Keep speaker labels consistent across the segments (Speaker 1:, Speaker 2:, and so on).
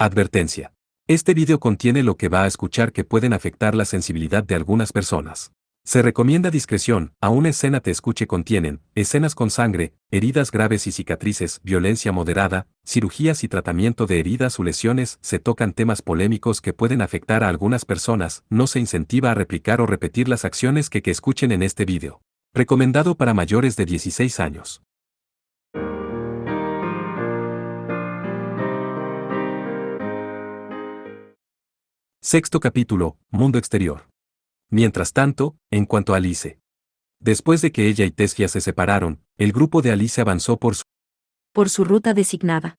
Speaker 1: Advertencia. Este video contiene lo que va a escuchar que pueden afectar la sensibilidad de algunas personas. Se recomienda discreción, aún escena te escuche contienen, escenas con sangre, heridas graves y cicatrices, violencia moderada, cirugías y tratamiento de heridas o lesiones, se tocan temas polémicos que pueden afectar a algunas personas, no se incentiva a replicar o repetir las acciones que escuchen en este video. Recomendado para mayores de 16 años. Sexto capítulo, Mundo Exterior. Mientras tanto, en cuanto a Alice. Después de que ella y Tessia se separaron, el grupo de Alice avanzó por
Speaker 2: su ruta designada.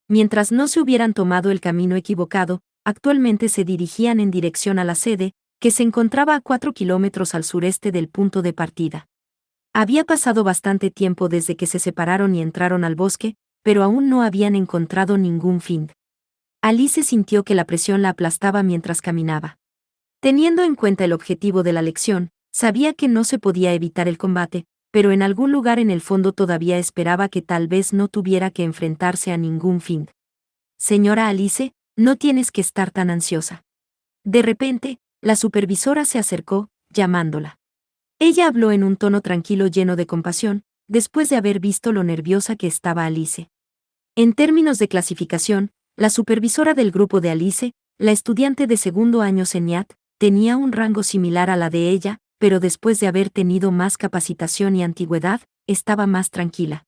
Speaker 2: Mientras no se hubieran tomado el camino equivocado, actualmente se dirigían en dirección a la sede, que se encontraba a 4 kilómetros al sureste del punto de partida. Había pasado bastante tiempo desde que se separaron y entraron al bosque, pero aún no habían encontrado ningún fin. Alice sintió que la presión la aplastaba mientras caminaba. Teniendo en cuenta el objetivo de la lección, sabía que no se podía evitar el combate, pero en algún lugar en el fondo todavía esperaba que tal vez no tuviera que enfrentarse a ningún fin. Señora Alice, no tienes que estar tan ansiosa. De repente, la supervisora se acercó, llamándola. Ella habló en un tono tranquilo lleno de compasión, después de haber visto lo nerviosa que estaba Alice. En términos de clasificación, la supervisora del grupo de Alice, la estudiante de segundo año CENIAT, tenía un rango similar a la de ella, pero después de haber tenido más capacitación y antigüedad, estaba más tranquila.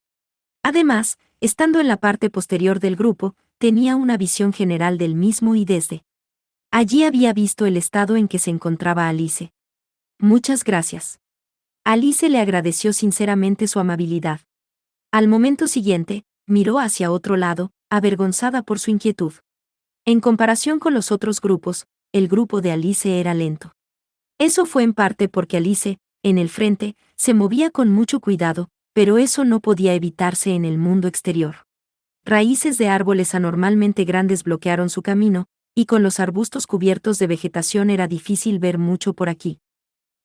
Speaker 2: Además, estando en la parte posterior del grupo, tenía una visión general del mismo y desde allí había visto el estado en que se encontraba Alice. Muchas gracias. Alice le agradeció sinceramente su amabilidad. Al momento siguiente, miró hacia otro lado, avergonzada por su inquietud. En comparación con los otros grupos, el grupo de Alice era lento. Eso fue en parte porque Alice, en el frente, se movía con mucho cuidado, pero eso no podía evitarse en el mundo exterior. Raíces de árboles anormalmente grandes bloquearon su camino, y con los arbustos cubiertos de vegetación era difícil ver mucho por aquí.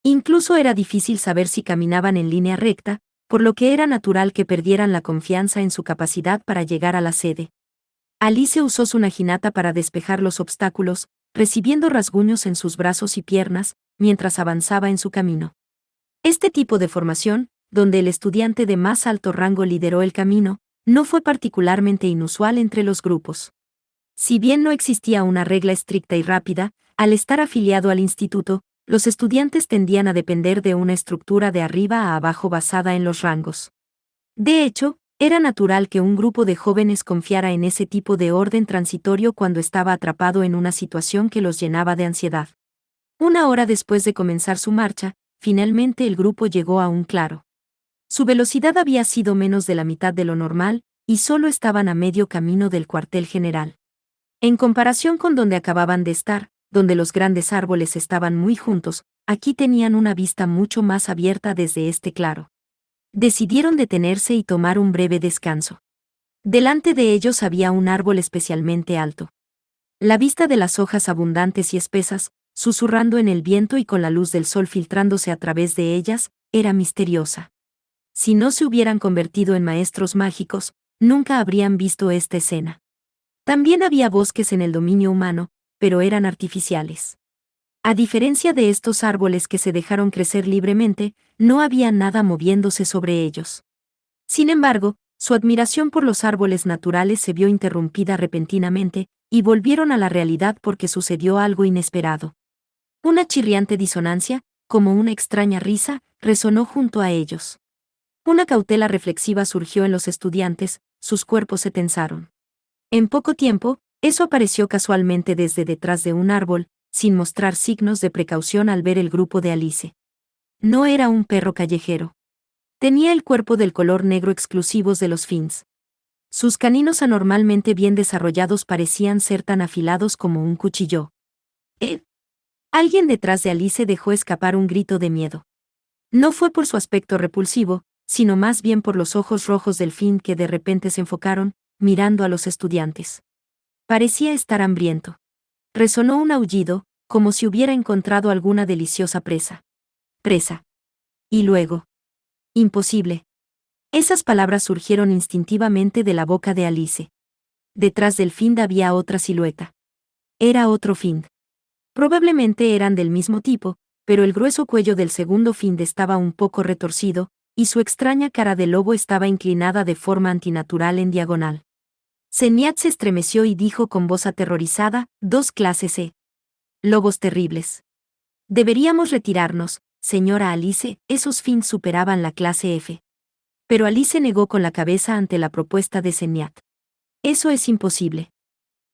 Speaker 2: Incluso era difícil saber si caminaban en línea recta, por lo que era natural que perdieran la confianza en su capacidad para llegar a la sede. Alice usó su naginata para despejar los obstáculos, recibiendo rasguños en sus brazos y piernas, mientras avanzaba en su camino. Este tipo de formación, donde el estudiante de más alto rango lideró el camino, no fue particularmente inusual entre los grupos. Si bien no existía una regla estricta y rápida, al estar afiliado al instituto, los estudiantes tendían a depender de una estructura de arriba a abajo basada en los rangos. De hecho, era natural que un grupo de jóvenes confiara en ese tipo de orden transitorio cuando estaba atrapado en una situación que los llenaba de ansiedad. Una hora después de comenzar su marcha, finalmente el grupo llegó a un claro. Su velocidad había sido menos de la mitad de lo normal, y solo estaban a medio camino del cuartel general. En comparación con donde acababan de estar, donde los grandes árboles estaban muy juntos, aquí tenían una vista mucho más abierta desde este claro. Decidieron detenerse y tomar un breve descanso. Delante de ellos había un árbol especialmente alto. La vista de las hojas abundantes y espesas, susurrando en el viento y con la luz del sol filtrándose a través de ellas, era misteriosa. Si no se hubieran convertido en maestros mágicos, nunca habrían visto esta escena. También había bosques en el dominio humano, pero eran artificiales. A diferencia de estos árboles que se dejaron crecer libremente, no había nada moviéndose sobre ellos. Sin embargo, su admiración por los árboles naturales se vio interrumpida repentinamente, y volvieron a la realidad porque sucedió algo inesperado. Una chirriante disonancia, como una extraña risa, resonó junto a ellos. Una cautela reflexiva surgió en los estudiantes, sus cuerpos se tensaron. En poco tiempo, eso apareció casualmente desde detrás de un árbol, sin mostrar signos de precaución al ver el grupo de Alice. No era un perro callejero. Tenía el cuerpo del color negro exclusivos de los Finns. Sus caninos anormalmente bien desarrollados parecían ser tan afilados como un cuchillo. Alguien detrás de Alice dejó escapar un grito de miedo. No fue por su aspecto repulsivo, sino más bien por los ojos rojos del Finn que de repente se enfocaron, mirando a los estudiantes. Parecía estar hambriento. Resonó un aullido, como si hubiera encontrado alguna deliciosa presa. Presa. Y luego. Imposible. Esas palabras surgieron instintivamente de la boca de Alice. Detrás del Find había otra silueta. Era otro Find. Probablemente eran del mismo tipo, pero el grueso cuello del segundo Find estaba un poco retorcido, y su extraña cara de lobo estaba inclinada de forma antinatural en diagonal. Seniat se estremeció y dijo con voz aterrorizada: «Dos clases E. Lobos terribles. Deberíamos retirarnos, señora Alice, esos Finds superaban la clase F». Pero Alice negó con la cabeza ante la propuesta de Seniat. «Eso es imposible.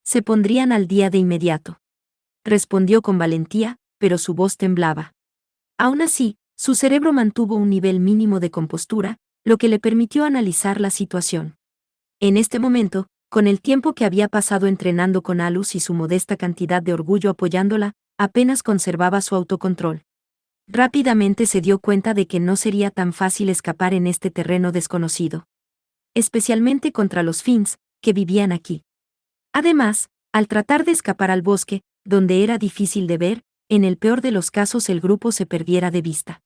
Speaker 2: Se pondrían al día de inmediato». Respondió con valentía, pero su voz temblaba. Aún así, su cerebro mantuvo un nivel mínimo de compostura, lo que le permitió analizar la situación. En este momento, con el tiempo que había pasado entrenando con Alus y su modesta cantidad de orgullo apoyándola, apenas conservaba su autocontrol. Rápidamente se dio cuenta de que no sería tan fácil escapar en este terreno desconocido. Especialmente contra los Finds, que vivían aquí. Además, al tratar de escapar al bosque, donde era difícil de ver, en el peor de los casos el grupo se perdiera de vista.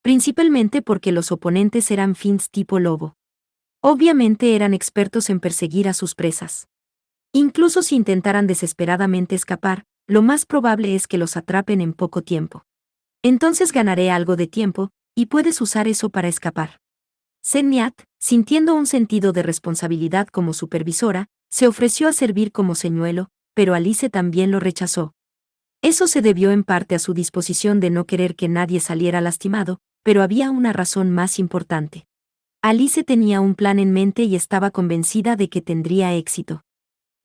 Speaker 2: Principalmente porque los oponentes eran Finds tipo lobo. Obviamente eran expertos en perseguir a sus presas. Incluso si intentaran desesperadamente escapar, lo más probable es que los atrapen en poco tiempo. Entonces ganaré algo de tiempo, y puedes usar eso para escapar. Seniat, sintiendo un sentido de responsabilidad como supervisora, se ofreció a servir como señuelo, pero Alice también lo rechazó. Eso se debió en parte a su disposición de no querer que nadie saliera lastimado, pero había una razón más importante. Alice tenía un plan en mente y estaba convencida de que tendría éxito.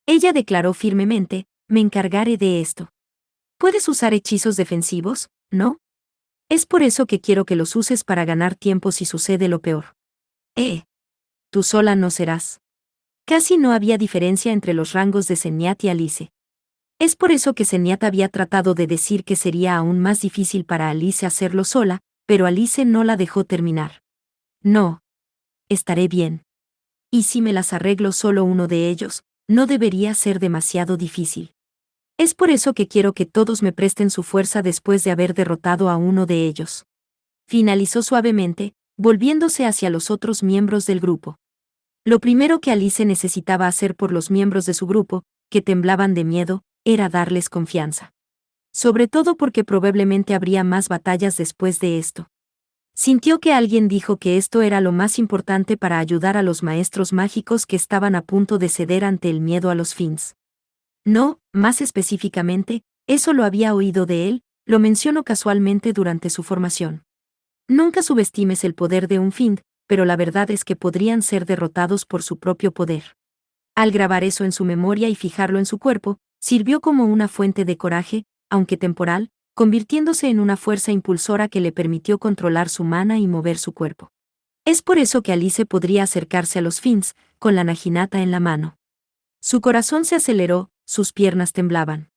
Speaker 2: Ella declaró firmemente: «Me encargaré de esto». «¿Puedes usar hechizos defensivos, no? Es por eso que quiero que los uses para ganar tiempo si sucede lo peor». Tú sola no serás. Casi no había diferencia entre los rangos de Seniat y Alice. Es por eso que Seniat había tratado de decir que sería aún más difícil para Alice hacerlo sola, pero Alice no la dejó terminar. «No. Estaré bien. Y si me las arreglo solo uno de ellos, no debería ser demasiado difícil. Es por eso que quiero que todos me presten su fuerza después de haber derrotado a uno de ellos». Finalizó suavemente, volviéndose hacia los otros miembros del grupo. Lo primero que Alice necesitaba hacer por los miembros de su grupo, que temblaban de miedo, era darles confianza. Sobre todo porque probablemente habría más batallas después de esto. Sintió que alguien dijo que esto era lo más importante para ayudar a los maestros mágicos que estaban a punto de ceder ante el miedo a los Finds. No, más específicamente, eso lo había oído de él, lo mencionó casualmente durante su formación. Nunca subestimes el poder de un Find, pero la verdad es que podrían ser derrotados por su propio poder. Al grabar eso en su memoria y fijarlo en su cuerpo, sirvió como una fuente de coraje, aunque temporal, convirtiéndose en una fuerza impulsora que le permitió controlar su mana y mover su cuerpo. Es por eso que Alice podría acercarse a los Finds, con la naginata en la mano. Su corazón se aceleró, sus piernas temblaban.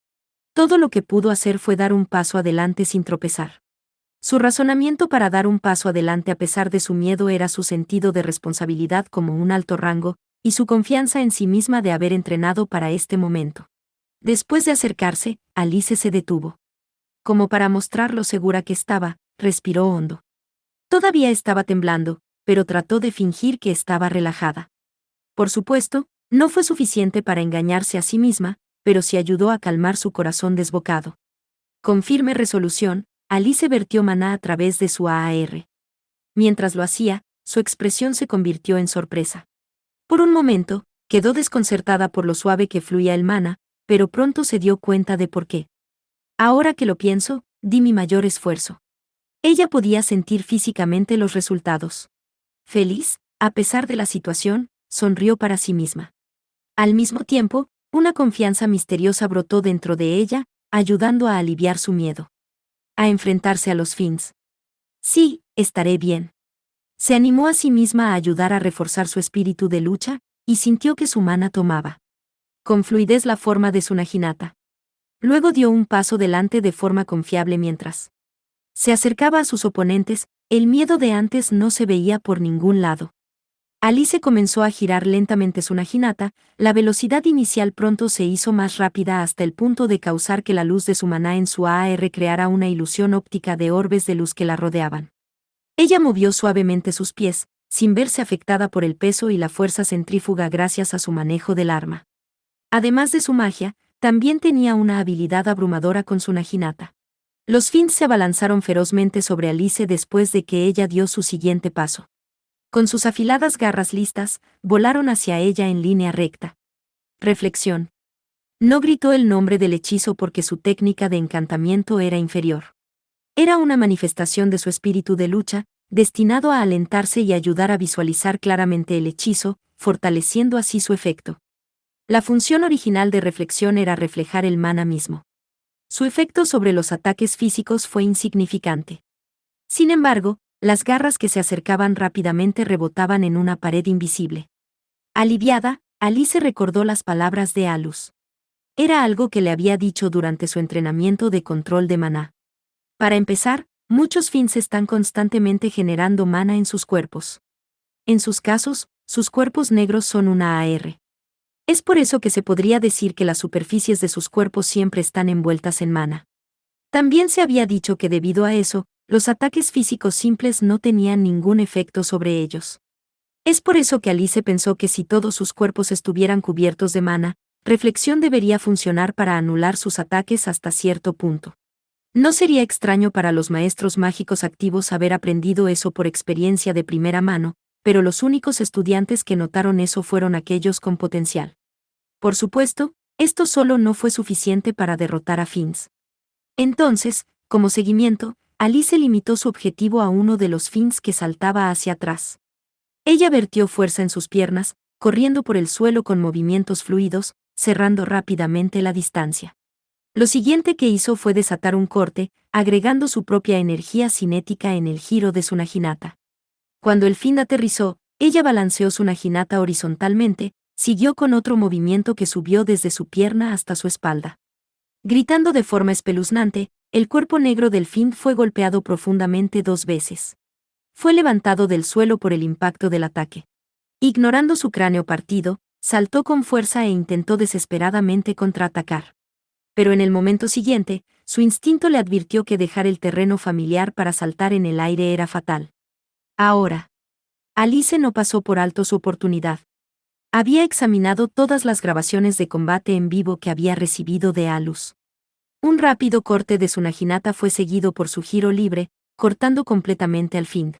Speaker 2: Todo lo que pudo hacer fue dar un paso adelante sin tropezar. Su razonamiento para dar un paso adelante a pesar de su miedo era su sentido de responsabilidad como un alto rango, y su confianza en sí misma de haber entrenado para este momento. Después de acercarse, Alice se detuvo. Como para mostrar lo segura que estaba, respiró hondo. Todavía estaba temblando, pero trató de fingir que estaba relajada. Por supuesto, no fue suficiente para engañarse a sí misma, pero sí ayudó a calmar su corazón desbocado. Con firme resolución, Alice vertió maná a través de su AAR. Mientras lo hacía, su expresión se convirtió en sorpresa. Por un momento, quedó desconcertada por lo suave que fluía el maná, pero pronto se dio cuenta de por qué. Ahora que lo pienso, di mi mayor esfuerzo. Ella podía sentir físicamente los resultados. Feliz, a pesar de la situación, sonrió para sí misma. Al mismo tiempo, una confianza misteriosa brotó dentro de ella, ayudando a aliviar su miedo. A enfrentarse a los Finds. Sí, estaré bien. Se animó a sí misma a ayudar a reforzar su espíritu de lucha, y sintió que su mana tomaba con fluidez la forma de su naginata. Luego dio un paso delante de forma confiable mientras se acercaba a sus oponentes, el miedo de antes no se veía por ningún lado. Alice comenzó a girar lentamente su naginata, la velocidad inicial pronto se hizo más rápida hasta el punto de causar que la luz de su maná en su AR creara una ilusión óptica de orbes de luz que la rodeaban. Ella movió suavemente sus pies, sin verse afectada por el peso y la fuerza centrífuga gracias a su manejo del arma. Además de su magia, también tenía una habilidad abrumadora con su naginata. Los Finns se abalanzaron ferozmente sobre Alice después de que ella dio su siguiente paso. Con sus afiladas garras listas, volaron hacia ella en línea recta. Reflexión. No gritó el nombre del hechizo porque su técnica de encantamiento era inferior. Era una manifestación de su espíritu de lucha, destinado a alentarse y ayudar a visualizar claramente el hechizo, fortaleciendo así su efecto. La función original de reflexión era reflejar el mana mismo. Su efecto sobre los ataques físicos fue insignificante. Sin embargo, las garras que se acercaban rápidamente rebotaban en una pared invisible. Aliviada, Alice recordó las palabras de Alus. Era algo que le había dicho durante su entrenamiento de control de maná. Para empezar, muchos Finns están constantemente generando mana en sus cuerpos. En sus casos, sus cuerpos negros son una AR. Es por eso que se podría decir que las superficies de sus cuerpos siempre están envueltas en mana. También se había dicho que debido a eso, los ataques físicos simples no tenían ningún efecto sobre ellos. Es por eso que Alice pensó que si todos sus cuerpos estuvieran cubiertos de mana, reflexión debería funcionar para anular sus ataques hasta cierto punto. No sería extraño para los maestros mágicos activos haber aprendido eso por experiencia de primera mano, pero los únicos estudiantes que notaron eso fueron aquellos con potencial. Por supuesto, esto solo no fue suficiente para derrotar a Finns. Entonces, como seguimiento, Alice limitó su objetivo a uno de los Finns que saltaba hacia atrás. Ella vertió fuerza en sus piernas, corriendo por el suelo con movimientos fluidos, cerrando rápidamente la distancia. Lo siguiente que hizo fue desatar un corte, agregando su propia energía cinética en el giro de su naginata. Cuando el Finn aterrizó, ella balanceó su naginata horizontalmente, siguió con otro movimiento que subió desde su pierna hasta su espalda. Gritando de forma espeluznante, el cuerpo negro del Finn fue golpeado profundamente 2 veces. Fue levantado del suelo por el impacto del ataque. Ignorando su cráneo partido, saltó con fuerza e intentó desesperadamente contraatacar. Pero en el momento siguiente, su instinto le advirtió que dejar el terreno familiar para saltar en el aire era fatal. Ahora, Alice no pasó por alto su oportunidad. Había examinado todas las grabaciones de combate en vivo que había recibido de Alus. Un rápido corte de su naginata fue seguido por su giro libre, cortando completamente al Finn.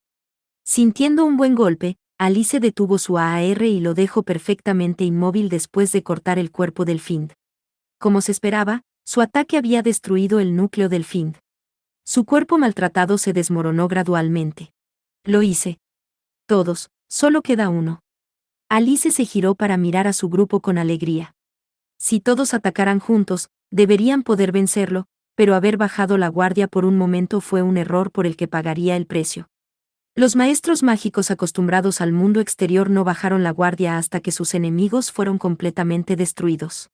Speaker 2: Sintiendo un buen golpe, Alice detuvo su AR y lo dejó perfectamente inmóvil después de cortar el cuerpo del Finn. Como se esperaba, su ataque había destruido el núcleo del Finn. Su cuerpo maltratado se desmoronó gradualmente. Lo hice. Todos, solo queda uno. Alice se giró para mirar a su grupo con alegría. Si todos atacaran juntos, deberían poder vencerlo, pero haber bajado la guardia por un momento fue un error por el que pagaría el precio. Los maestros mágicos acostumbrados al mundo exterior no bajaron la guardia hasta que sus enemigos fueron completamente destruidos.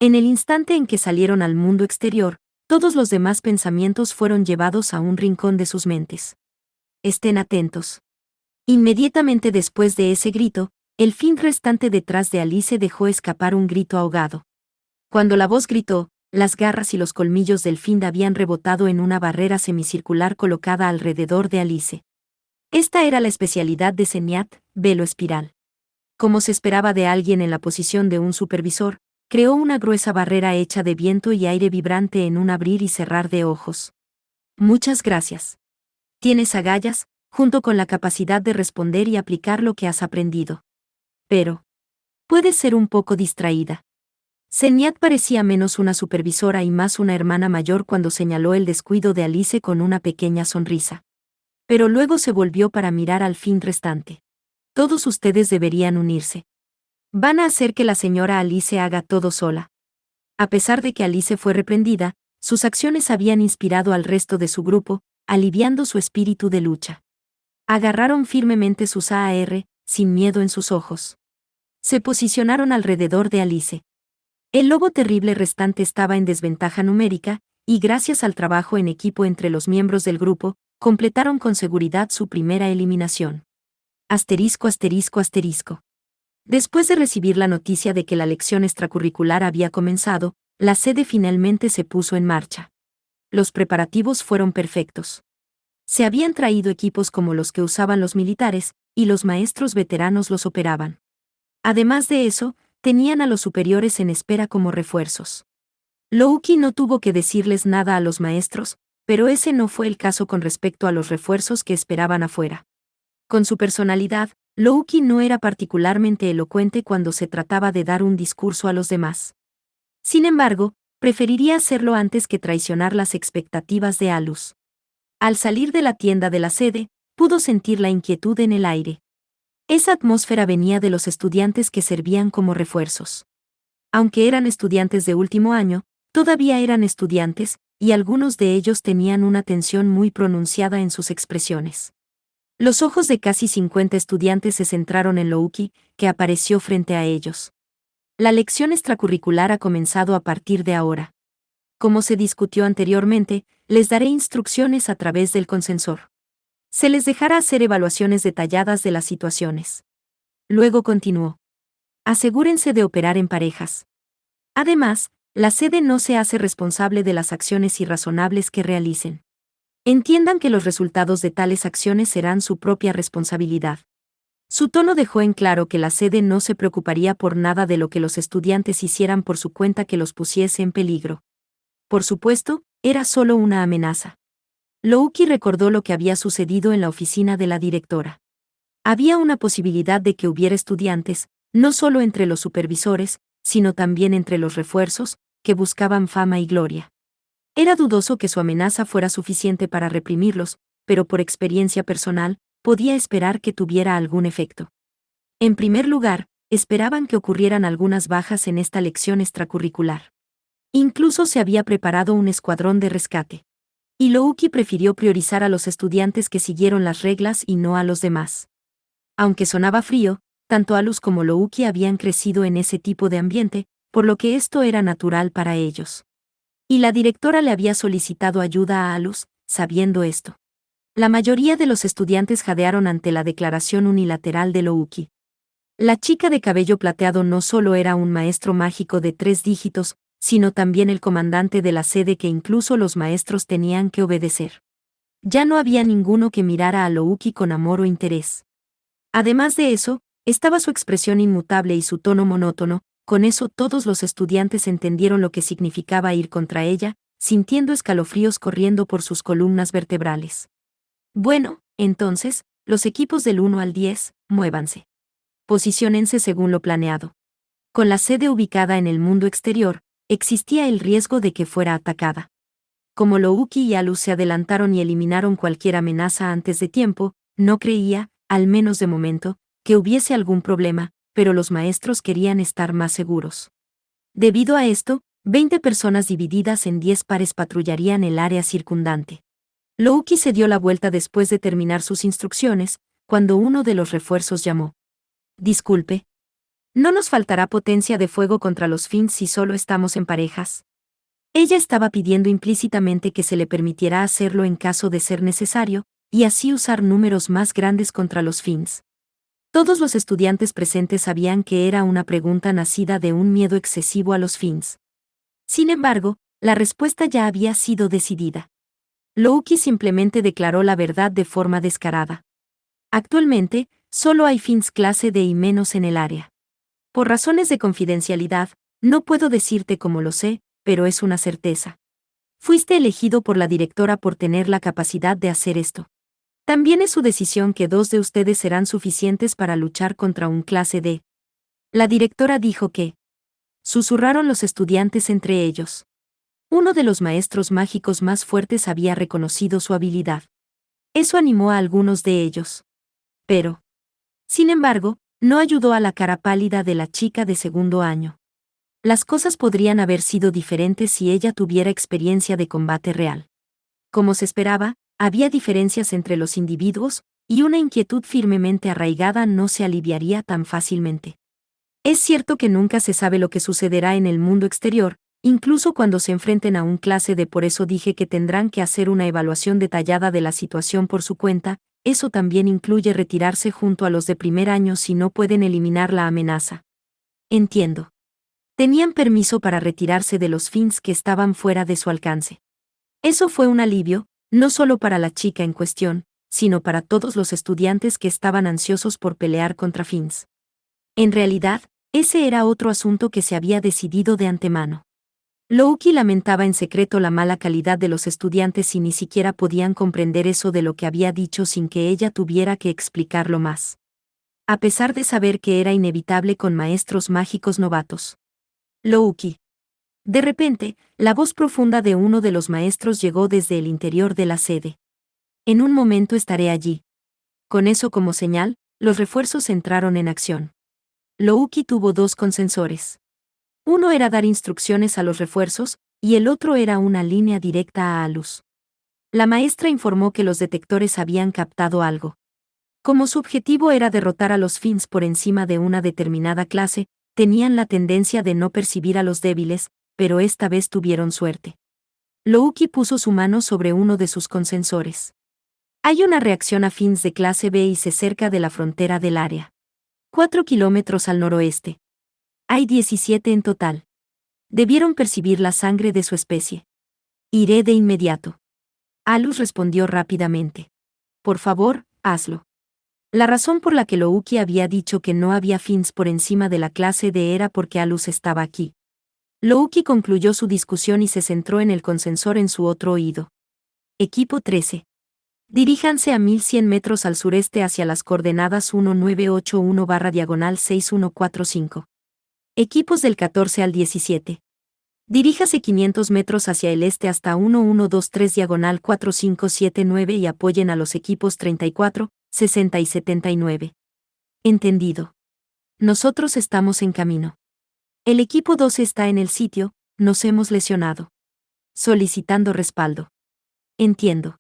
Speaker 2: En el instante en que salieron al mundo exterior, todos los demás pensamientos fueron llevados a un rincón de sus mentes. Estén atentos. Inmediatamente después de ese grito, el Finn restante detrás de Alice dejó escapar un grito ahogado. Cuando la voz gritó, las garras y los colmillos del Finn habían rebotado en una barrera semicircular colocada alrededor de Alice. Esta era la especialidad de Zenyatta, velo espiral. Como se esperaba de alguien en la posición de un supervisor, creó una gruesa barrera hecha de viento y aire vibrante en un abrir y cerrar de ojos. Muchas gracias. Tienes agallas, junto con la capacidad de responder y aplicar lo que has aprendido. Pero puedes ser un poco distraída. Zenyatta parecía menos una supervisora y más una hermana mayor cuando señaló el descuido de Alice con una pequeña sonrisa. Pero luego se volvió para mirar al Finn restante. Todos ustedes deberían unirse. Van a hacer que la señora Alice haga todo sola. A pesar de que Alice fue reprendida, sus acciones habían inspirado al resto de su grupo, aliviando su espíritu de lucha. Agarraron firmemente sus AR, sin miedo en sus ojos. Se posicionaron alrededor de Alice. El lobo terrible restante estaba en desventaja numérica, y gracias al trabajo en equipo entre los miembros del grupo, completaron con seguridad su primera eliminación. Asterisco asterisco asterisco. Después de recibir la noticia de que la lección extracurricular había comenzado, la sede finalmente se puso en marcha. Los preparativos fueron perfectos. Se habían traído equipos como los que usaban los militares, y los maestros veteranos los operaban. Además de eso, tenían a los superiores en espera como refuerzos. Louki no tuvo que decirles nada a los maestros, pero ese no fue el caso con respecto a los refuerzos que esperaban afuera. Con su personalidad, Louki no era particularmente elocuente cuando se trataba de dar un discurso a los demás. Sin embargo, preferiría hacerlo antes que traicionar las expectativas de Alus. Al salir de la tienda de la sede, pudo sentir la inquietud en el aire. Esa atmósfera venía de los estudiantes que servían como refuerzos. Aunque eran estudiantes de último año, todavía eran estudiantes, y algunos de ellos tenían una tensión muy pronunciada en sus expresiones. Los ojos de casi 50 estudiantes se centraron en Louki, que apareció frente a ellos. La lección extracurricular ha comenzado a partir de ahora. Como se discutió anteriormente, les daré instrucciones a través del consensor. Se les dejará hacer evaluaciones detalladas de las situaciones. Luego continuó. Asegúrense de operar en parejas. Además, la sede no se hace responsable de las acciones irrazonables que realicen. Entiendan que los resultados de tales acciones serán su propia responsabilidad. Su tono dejó en claro que la sede no se preocuparía por nada de lo que los estudiantes hicieran por su cuenta que los pusiese en peligro. Por supuesto, era solo una amenaza. Louki recordó lo que había sucedido en la oficina de la directora. Había una posibilidad de que hubiera estudiantes, no solo entre los supervisores, sino también entre los refuerzos, que buscaban fama y gloria. Era dudoso que su amenaza fuera suficiente para reprimirlos, pero por experiencia personal, podía esperar que tuviera algún efecto. En primer lugar, esperaban que ocurrieran algunas bajas en esta lección extracurricular. Incluso se había preparado un escuadrón de rescate. Y Louki prefirió priorizar a los estudiantes que siguieron las reglas y no a los demás. Aunque sonaba frío, tanto Alus como Louki habían crecido en ese tipo de ambiente, por lo que esto era natural para ellos. Y la directora le había solicitado ayuda a Alus, sabiendo esto. La mayoría de los estudiantes jadearon ante la declaración unilateral de Louki. La chica de cabello plateado no solo era un maestro mágico de 3 dígitos, sino también el comandante de la sede que incluso los maestros tenían que obedecer. Ya no había ninguno que mirara a Louki con amor o interés. Además de eso, estaba su expresión inmutable y su tono monótono, con eso todos los estudiantes entendieron lo que significaba ir contra ella, sintiendo escalofríos corriendo por sus columnas vertebrales. Bueno, entonces, los equipos del 1 al 10, muévanse. Posiciónense según lo planeado. Con la sede ubicada en el mundo exterior, existía el riesgo de que fuera atacada. Como Louki y Alus se adelantaron y eliminaron cualquier amenaza antes de tiempo, no creía, al menos de momento, que hubiese algún problema, pero los maestros querían estar más seguros. Debido a esto, 20 personas divididas en 10 pares patrullarían el área circundante. Louki se dio la vuelta después de terminar sus instrucciones, cuando uno de los refuerzos llamó. Disculpe. ¿No nos faltará potencia de fuego contra los Fins si solo estamos en parejas? Ella estaba pidiendo implícitamente que se le permitiera hacerlo en caso de ser necesario, y así usar números más grandes contra los Fins. Todos los estudiantes presentes sabían que era una pregunta nacida de un miedo excesivo a los Fins. Sin embargo, la respuesta ya había sido decidida. Louki simplemente declaró la verdad de forma descarada. Actualmente, solo hay Fins clase D y menos en el área. Por razones de confidencialidad, no puedo decirte cómo lo sé, pero es una certeza. Fuiste elegido por la directora por tener la capacidad de hacer esto. También es su decisión que 2 de ustedes serán suficientes para luchar contra un clase D. La directora dijo que. Susurraron los estudiantes entre ellos. Uno de los maestros mágicos más fuertes había reconocido su habilidad. Eso animó a algunos de ellos. Pero. Sin embargo, no ayudó a la cara pálida de la chica de segundo año. Las cosas podrían haber sido diferentes si ella tuviera experiencia de combate real. Como se esperaba, había diferencias entre los individuos, y una inquietud firmemente arraigada no se aliviaría tan fácilmente. Es cierto que nunca se sabe lo que sucederá en el mundo exterior, incluso cuando se enfrenten a un clase de por eso dije que tendrán que hacer una evaluación detallada de la situación por su cuenta, eso también incluye retirarse junto a los de primer año si no pueden eliminar la amenaza. Entiendo. Tenían permiso para retirarse de los Fins que estaban fuera de su alcance. Eso fue un alivio, no solo para la chica en cuestión, sino para todos los estudiantes que estaban ansiosos por pelear contra Fins. En realidad, Ese era otro asunto que se había decidido de antemano. Louki lamentaba en secreto la mala calidad de los estudiantes y ni siquiera podían comprender eso de lo que había dicho sin que ella tuviera que explicarlo más. A pesar de saber que era inevitable con maestros mágicos novatos. Louki. De repente, la voz profunda de uno de los maestros llegó desde el interior de la sede. En un momento estaré allí. Con eso como señal, los refuerzos entraron en acción. Louki tuvo dos consensores. Uno era dar instrucciones a los refuerzos, y el otro era una línea directa a Alus. La maestra informó que los detectores habían captado algo. Como su objetivo era derrotar a los Fins por encima de una determinada clase, tenían la tendencia de no percibir a los débiles, pero esta vez tuvieron suerte. Louki puso su mano sobre uno de sus consensores. Hay una reacción a Fins de clase B y C cerca de la frontera del área. 4 kilómetros al noroeste. Hay 17 en total. Debieron percibir la sangre de su especie. Iré de inmediato. Alus respondió rápidamente. Por favor, hazlo. La razón por la que Louki había dicho que no había Fins por encima de la clase D era porque Alus estaba aquí. Louki concluyó su discusión y se centró en el consensor en su otro oído. Equipo 13. Diríjanse a 1100 metros al sureste hacia las coordenadas 1981/6145. Equipos del 14 al 17. Diríjase 500 metros hacia el este hasta 1123/4579 y apoyen a los equipos 34, 60 y 79. Entendido. Nosotros estamos en camino. El equipo 12 está en el sitio, nos hemos lesionado. Solicitando respaldo. Entiendo.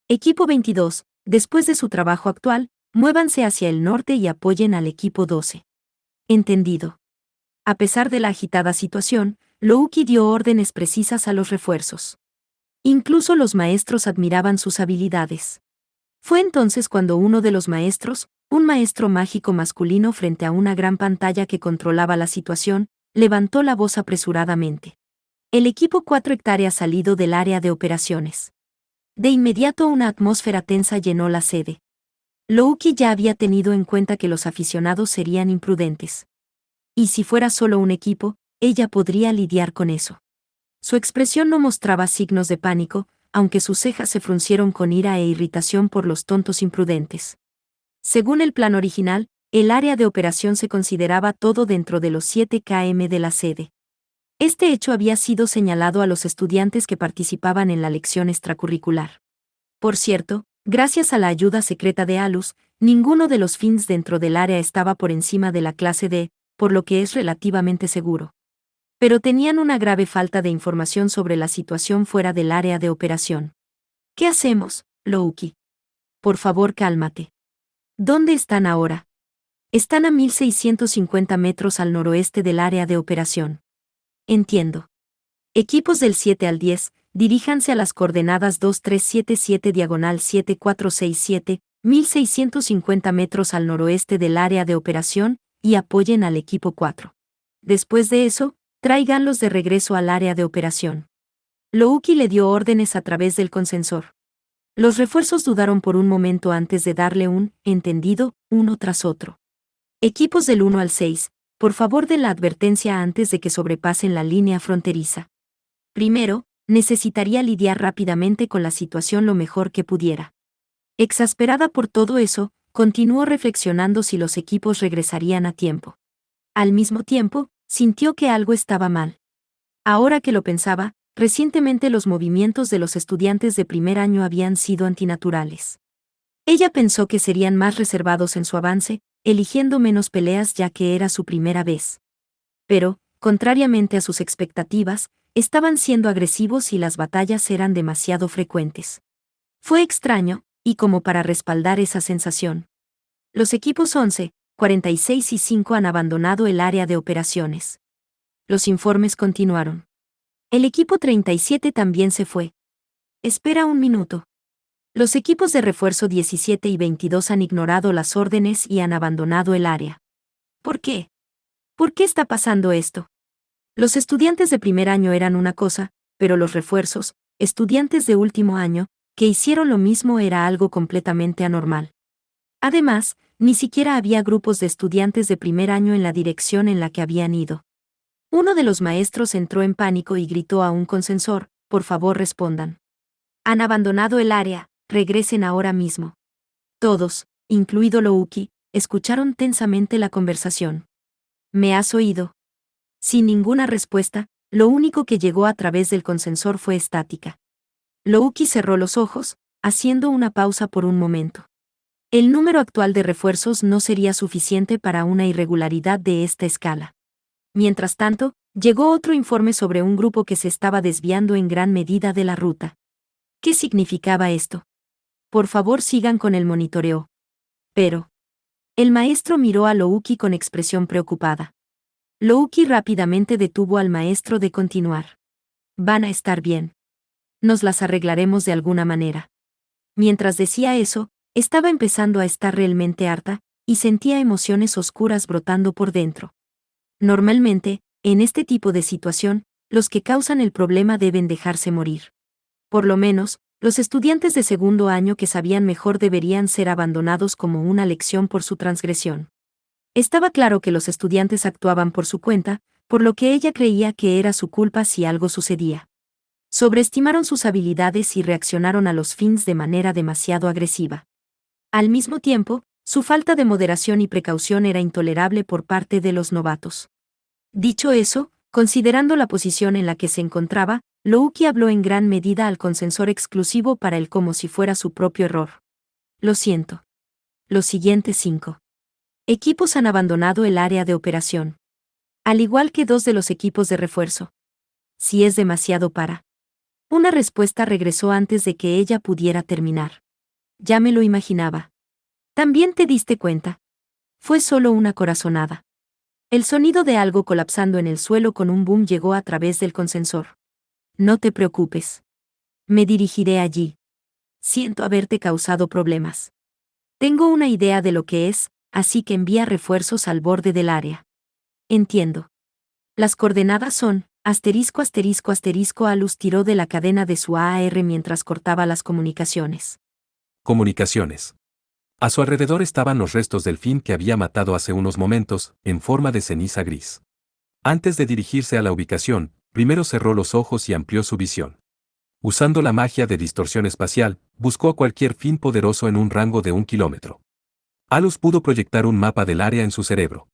Speaker 2: Equipo 22, después de su trabajo actual, muévanse hacia el norte y apoyen al equipo 12. Entendido. A pesar de la agitada situación, Louki dio órdenes precisas a los refuerzos. Incluso los maestros admiraban sus habilidades. Fue entonces cuando uno de los maestros, un maestro mágico masculino frente a una gran pantalla que controlaba la situación, levantó la voz apresuradamente. El equipo 4 hectáreas salido del área de operaciones. De inmediato una atmósfera tensa llenó la sede. Louki ya había tenido en cuenta que los aficionados serían imprudentes. Y si fuera solo un equipo, ella podría lidiar con eso. Su expresión no mostraba signos de pánico, aunque sus cejas se fruncieron con ira e irritación por los tontos imprudentes. Según el plan original, el área de operación se consideraba todo dentro de los 7 km de la sede. Este hecho había sido señalado a los estudiantes que participaban en la lección extracurricular. Por cierto, gracias a la ayuda secreta de Alus, ninguno de los Fins dentro del área estaba por encima de la clase D, por lo que es relativamente seguro. Pero tenían una grave falta de información sobre la situación fuera del área de operación. ¿Qué hacemos, Louki? Por favor, cálmate. ¿Dónde están ahora? Están a 1650 metros al noroeste del área de operación. Entiendo. Equipos del 7 al 10, diríjanse a las coordenadas 2377/7467, 1650 metros al noroeste del área de operación, y apoyen al equipo 4. Después de eso, tráiganlos de regreso al área de operación. Louki le dio órdenes a través del consensor. Los refuerzos dudaron por un momento antes de darle un entendido, uno tras otro. Equipos del 1 al 6, por favor den la advertencia antes de que sobrepasen la línea fronteriza. Primero, necesitaría lidiar rápidamente con la situación lo mejor que pudiera. Exasperada por todo eso, continuó reflexionando si los equipos regresarían a tiempo. Al mismo tiempo, sintió que algo estaba mal. Ahora que lo pensaba, recientemente los movimientos de los estudiantes de primer año habían sido antinaturales. Ella pensó que serían más reservados en su avance, eligiendo menos peleas ya que era su primera vez. Pero, contrariamente a sus expectativas, estaban siendo agresivos y las batallas eran demasiado frecuentes. Fue extraño, y como para respaldar esa sensación. Los equipos 11, 46 y 5 han abandonado el área de operaciones. Los informes continuaron. El equipo 37 también se fue. Espera un minuto. Los equipos de refuerzo 17 y 22 han ignorado las órdenes y han abandonado el área. ¿Por qué? ¿Por qué está pasando esto? Los estudiantes de primer año eran una cosa, pero los refuerzos, estudiantes de último año, que hicieron lo mismo era algo completamente anormal. Además, Ni siquiera había grupos de estudiantes de primer año en la dirección en la que habían ido. Uno de los maestros entró en pánico y gritó a un concensor: «Por favor, respondan. Han abandonado el área, regresen ahora mismo». Todos, incluido Louki, escucharon tensamente la conversación. «¿Me has oído?». Sin ninguna respuesta, lo único que llegó a través del concensor fue estática. Louki cerró los ojos, haciendo una pausa por un momento. El número actual de refuerzos no sería suficiente para una irregularidad de esta escala. Mientras tanto, llegó otro informe sobre un grupo que se estaba desviando en gran medida de la ruta. ¿Qué significaba esto? «Por favor, sigan con el monitoreo». Pero el maestro miró a Louki con expresión preocupada. Louki rápidamente detuvo al maestro de continuar. «Van a estar bien. Nos las arreglaremos de alguna manera». Mientras decía eso, estaba empezando a estar realmente harta, y sentía emociones oscuras brotando por dentro. Normalmente, en este tipo de situación, los que causan el problema deben dejarse morir. Por lo menos, los estudiantes de segundo año que sabían mejor deberían ser abandonados como una lección por su transgresión. Estaba claro que los estudiantes actuaban por su cuenta, por lo que ella creía que era su culpa si algo sucedía. Sobreestimaron sus habilidades y reaccionaron a los fins de manera demasiado agresiva. Al mismo tiempo, su falta de moderación y precaución era intolerable por parte de los novatos. Dicho eso, considerando la posición en la que se encontraba, Louki habló en gran medida al concensor exclusivo para él como si fuera su propio error. «Lo siento. Los siguientes 5 equipos han abandonado el área de operación. Al igual que 2 de los equipos de refuerzo. Si es demasiado para». Una respuesta regresó antes de que ella pudiera terminar. «Ya me lo imaginaba». «¿También te diste cuenta?». Fue solo una corazonada. El sonido de algo colapsando en el suelo con un boom llegó a través del concensor. «No te preocupes. Me dirigiré allí. Siento haberte causado problemas. Tengo una idea de lo que es, así que envía refuerzos al borde del área». «Entiendo». Las coordenadas son: *****. Alus tiró de la cadena de su AAR mientras cortaba las comunicaciones.
Speaker 1: Comunicaciones. A su alrededor estaban los restos del fin que había matado hace unos momentos, en forma de ceniza gris. Antes de dirigirse a la ubicación, primero cerró los ojos y amplió su visión. Usando la magia de distorsión espacial, buscó a cualquier fin poderoso en un rango de 1 kilómetro. Alus pudo proyectar un mapa del área en su cerebro.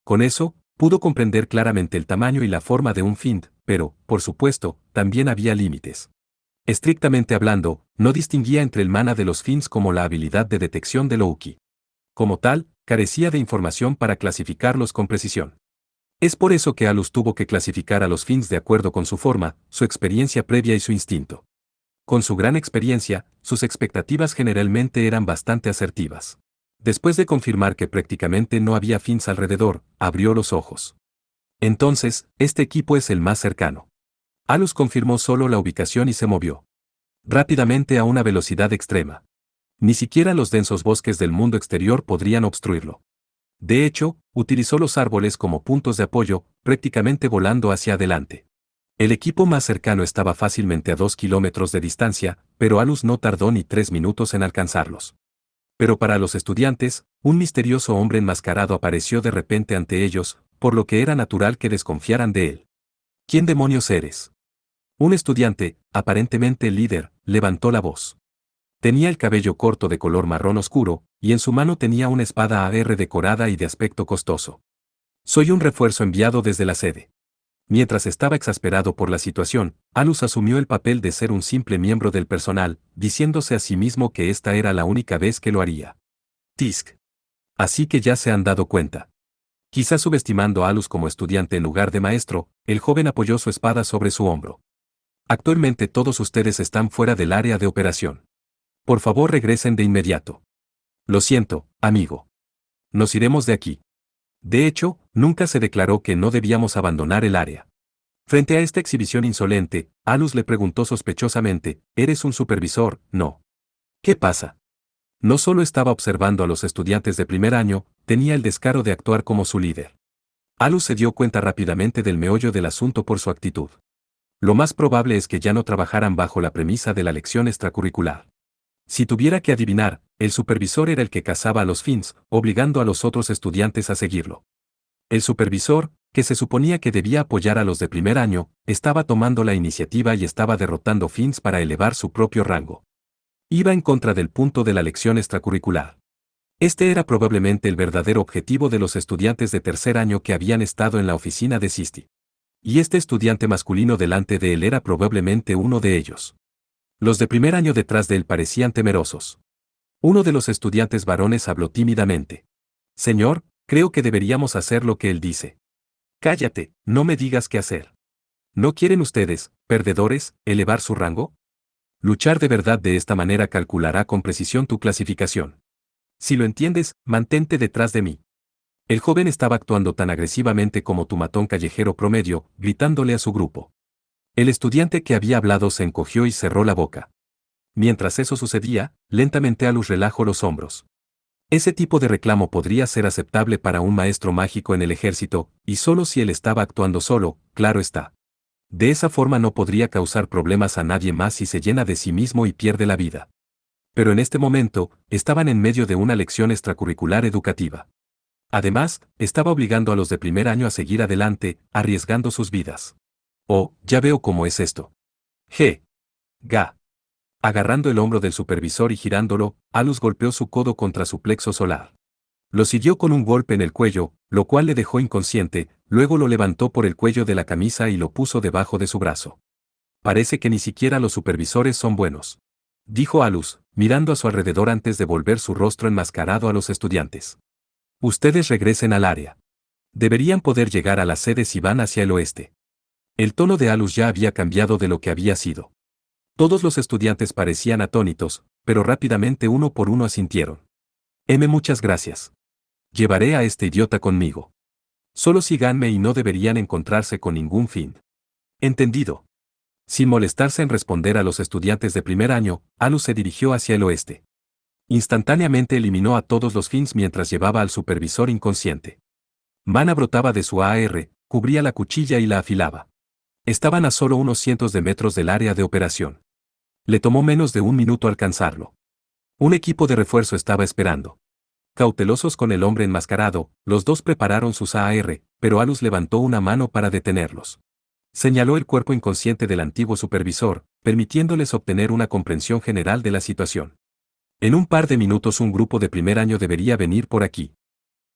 Speaker 1: Con eso, pudo comprender claramente el tamaño y la forma de un fin, pero, por supuesto, también había límites. Estrictamente hablando, no distinguía entre el mana de los fins como la habilidad de detección de Louki. Como tal, carecía de información para clasificarlos con precisión. Es por eso que Alus tuvo que clasificar a los fins de acuerdo con su forma, su experiencia previa y su instinto. Con su gran experiencia, sus expectativas generalmente eran bastante asertivas. Después de confirmar que prácticamente no había fins alrededor, abrió los ojos. Entonces, este equipo es el más cercano. Alus confirmó solo la ubicación y se movió rápidamente a una velocidad extrema. Ni siquiera los densos bosques del mundo exterior podrían obstruirlo. De hecho, utilizó los árboles como puntos de apoyo, prácticamente volando hacia adelante. El equipo más cercano estaba fácilmente a 2 kilómetros de distancia, pero Alus no tardó ni 3 minutos en alcanzarlos. Pero para los estudiantes, un misterioso hombre enmascarado apareció de repente ante ellos, por lo que era natural que desconfiaran de él. ¿Quién demonios eres? Un estudiante, aparentemente el líder, levantó la voz. Tenía el cabello corto de color marrón oscuro, y en su mano tenía una espada AR decorada y de aspecto costoso. «Soy un refuerzo enviado desde la sede». Mientras estaba exasperado por la situación, Alus asumió el papel de ser un simple miembro del personal, diciéndose a sí mismo que esta era la única vez que lo haría. Tisk. Así que ya se han dado cuenta. Quizás subestimando a Alus como estudiante en lugar de maestro, el joven apoyó su espada sobre su hombro. «Actualmente todos ustedes están fuera del área de operación. Por favor, regresen de inmediato». «Lo siento, amigo. Nos iremos de aquí». De hecho, nunca se declaró que no debíamos abandonar el área. Frente a esta exhibición insolente, Alus le preguntó sospechosamente: «¿Eres un supervisor?». «No». «¿Qué pasa?». No solo estaba observando a los estudiantes de primer año, tenía el descaro de actuar como su líder. Alus se dio cuenta rápidamente del meollo del asunto por su actitud. Lo más probable es que ya no trabajaran bajo la premisa de la lección extracurricular. Si tuviera que adivinar, El supervisor era el que cazaba a los Finns, obligando a los otros estudiantes a seguirlo. El supervisor, que se suponía que debía apoyar a los de primer año, estaba tomando la iniciativa y estaba derrotando Finns para elevar su propio rango. Iba en contra del punto de la lección extracurricular. Este era probablemente el verdadero objetivo de los estudiantes de tercer año que habían estado en la oficina de Sisti. Y este estudiante masculino delante de él era probablemente uno de ellos. Los de primer año detrás de él parecían temerosos. Uno de los estudiantes varones habló tímidamente. Señor, creo que deberíamos hacer lo que él dice. Cállate, no me digas qué hacer. ¿No quieren ustedes, perdedores, elevar su rango? Luchar de verdad de esta manera calculará con precisión tu clasificación. Si lo entiendes, mantente detrás de mí. El joven estaba actuando tan agresivamente como tu matón callejero promedio, gritándole a su grupo. El estudiante que había hablado se encogió y cerró la boca. Mientras eso sucedía, lentamente Alus relajó los hombros. Ese tipo de reclamo podría ser aceptable para un maestro mágico en el ejército, y solo si él estaba actuando solo, claro está. De esa forma no podría causar problemas a nadie más si se llena de sí mismo y pierde la vida. Pero en este momento, estaban en medio de una lección extracurricular educativa. Además, estaba obligando a los de primer año a seguir adelante, arriesgando sus vidas. Oh, ya veo cómo es esto. G. Ga. Agarrando el hombro del supervisor y girándolo, Alus golpeó su codo contra su plexo solar. Lo siguió con un golpe en el cuello, lo cual le dejó inconsciente, luego lo levantó por el cuello de la camisa y lo puso debajo de su brazo. Parece que ni siquiera los supervisores son buenos, dijo Alus, mirando a su alrededor antes de volver su rostro enmascarado a los estudiantes. Ustedes regresen al área. Deberían poder llegar a la sede si van hacia el oeste. El tono de Alus ya había cambiado de lo que había sido. Todos los estudiantes parecían atónitos, pero rápidamente uno por uno asintieron. Muchas gracias. Llevaré a este idiota conmigo. Solo síganme y no deberían encontrarse con ningún fin. Entendido. Sin molestarse en responder a los estudiantes de primer año, Alus se dirigió hacia el oeste. Instantáneamente eliminó a todos los Finns mientras llevaba al supervisor inconsciente. Mana brotaba de su AR, cubría la cuchilla y la afilaba. Estaban a solo unos cientos de metros del área de operación. Le tomó menos de un minuto alcanzarlo. Un equipo de refuerzo estaba esperando. Cautelosos con el hombre enmascarado, los dos prepararon sus AR, pero Alus levantó una mano para detenerlos. Señaló el cuerpo inconsciente del antiguo supervisor, permitiéndoles obtener una comprensión general de la situación. En un par de minutos un grupo de primer año debería venir por aquí.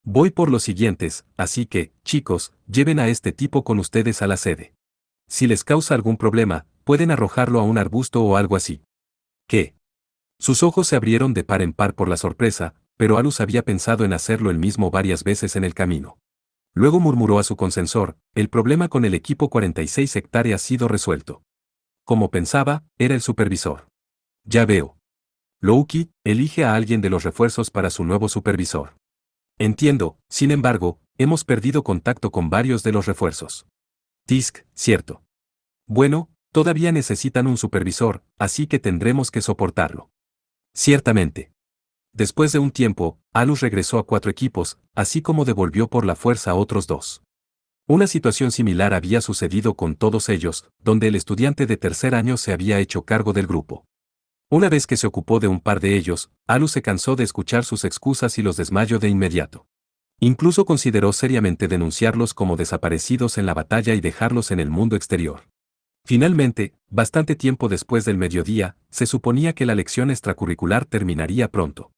Speaker 1: Voy por los siguientes, así que, chicos, lleven a este tipo con ustedes a la sede. Si les causa algún problema, pueden arrojarlo a un arbusto o algo así. ¿Qué? Sus ojos se abrieron de par en par por la sorpresa, pero Alus había pensado en hacerlo él mismo varias veces en el camino. Luego murmuró a su consensor, el problema con el equipo 46 hectáreas ha sido resuelto. Como pensaba, era el supervisor. Ya veo. Louki, elige a alguien de los refuerzos para su nuevo supervisor. Entiendo, sin embargo, hemos perdido contacto con varios de los refuerzos. Tisk, cierto. Bueno, todavía necesitan un supervisor, así que tendremos que soportarlo. Ciertamente. Después de un tiempo, Alus regresó a 4 equipos, así como devolvió por la fuerza a otros 2. Una situación similar había sucedido con todos ellos, donde el estudiante de tercer año se había hecho cargo del grupo. Una vez que se ocupó de un par de ellos, Alus se cansó de escuchar sus excusas y los desmayó de inmediato. Incluso consideró seriamente denunciarlos como desaparecidos en la batalla y dejarlos en el mundo exterior. Finalmente, bastante tiempo después del mediodía, se suponía que la lección extracurricular terminaría pronto.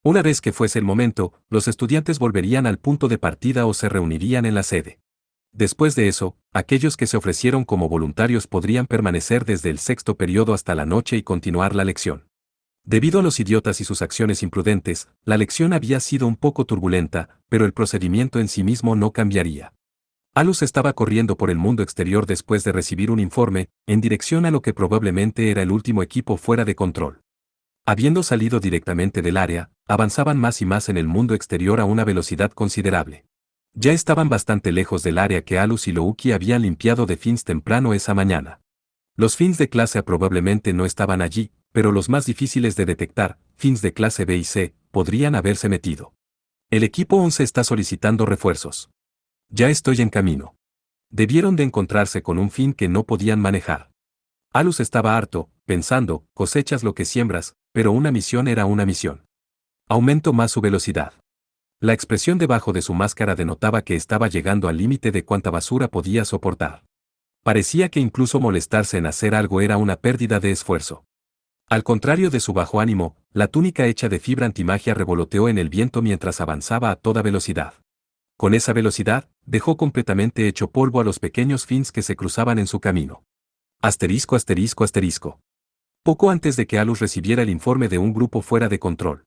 Speaker 1: Una vez que fuese el momento, los estudiantes volverían al punto de partida o se reunirían en la sede. Después de eso, aquellos que se ofrecieron como voluntarios podrían permanecer desde el sexto periodo hasta la noche y continuar la lección. Debido a los idiotas y sus acciones imprudentes, la lección había sido un poco turbulenta, pero el procedimiento en sí mismo no cambiaría. Alus estaba corriendo por el mundo exterior después de recibir un informe, en dirección a lo que probablemente era el último equipo fuera de control. Habiendo salido directamente del área, avanzaban más y más en el mundo exterior a una velocidad considerable. Ya estaban bastante lejos del área que Alus y Louki habían limpiado de Finns temprano esa mañana. Los Finns de clase A probablemente no estaban allí, pero los más difíciles de detectar, Finns de clase B y C, podrían haberse metido. El equipo 11 está solicitando refuerzos. Ya estoy en camino. Debieron de encontrarse con un Finn que no podían manejar. Alus estaba harto, pensando, cosechas lo que siembras, pero una misión era una misión. Aumentó más su velocidad. La expresión debajo de su máscara denotaba que estaba llegando al límite de cuánta basura podía soportar. Parecía que incluso molestarse en hacer algo era una pérdida de esfuerzo. Al contrario de su bajo ánimo, la túnica hecha de fibra antimagia revoloteó en el viento mientras avanzaba a toda velocidad. Con esa velocidad, dejó completamente hecho polvo a los pequeños Fins que se cruzaban en su camino. Asterisco asterisco asterisco. Poco antes de que Alus recibiera el informe de un grupo fuera de control.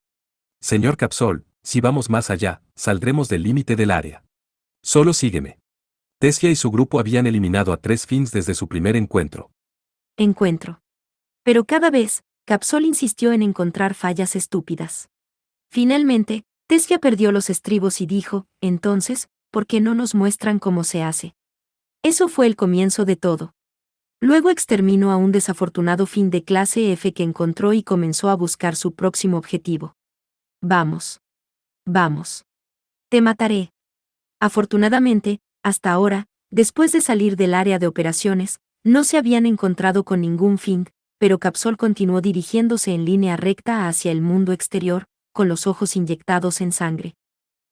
Speaker 1: Señor Capsol, si vamos más allá, saldremos del límite del área. Solo sígueme. Tessia y su grupo habían eliminado a 3 Fins desde su primer encuentro.
Speaker 2: Encuentro. Pero cada vez, Capsol insistió en encontrar fallas estúpidas. Finalmente, Tessia perdió los estribos y dijo, entonces, ¿por qué no nos muestran cómo se hace? Eso fue el comienzo de todo. Luego exterminó a un desafortunado Fin de clase F que encontró y comenzó a buscar su próximo objetivo. Vamos. Vamos. Te mataré. Afortunadamente, hasta ahora, después de salir del área de operaciones, no se habían encontrado con ningún Fin, pero Capsol continuó dirigiéndose en línea recta hacia el mundo exterior, con los ojos inyectados en sangre.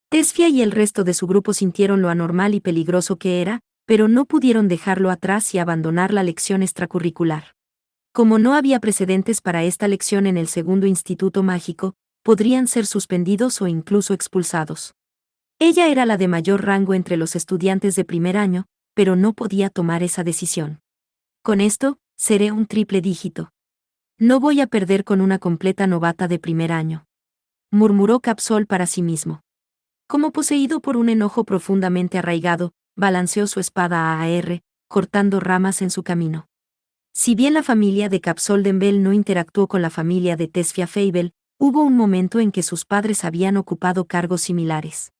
Speaker 2: Tessia y el resto de su grupo sintieron lo anormal y peligroso que era, pero no pudieron dejarlo atrás y abandonar la lección extracurricular. Como no había precedentes para esta lección en el segundo instituto mágico, podrían ser suspendidos o incluso expulsados. Ella era la de mayor rango entre los estudiantes de primer año, pero no podía tomar esa decisión. Con esto, seré un triple dígito. No voy a perder con una completa novata de primer año. Murmuró Capsol para sí mismo. Como poseído por un enojo profundamente arraigado, balanceó su espada AAR, cortando ramas en su camino. Si bien la familia de Capsol Denbel no interactuó con la familia de Tessia Fable, hubo un momento en que sus padres habían ocupado cargos similares.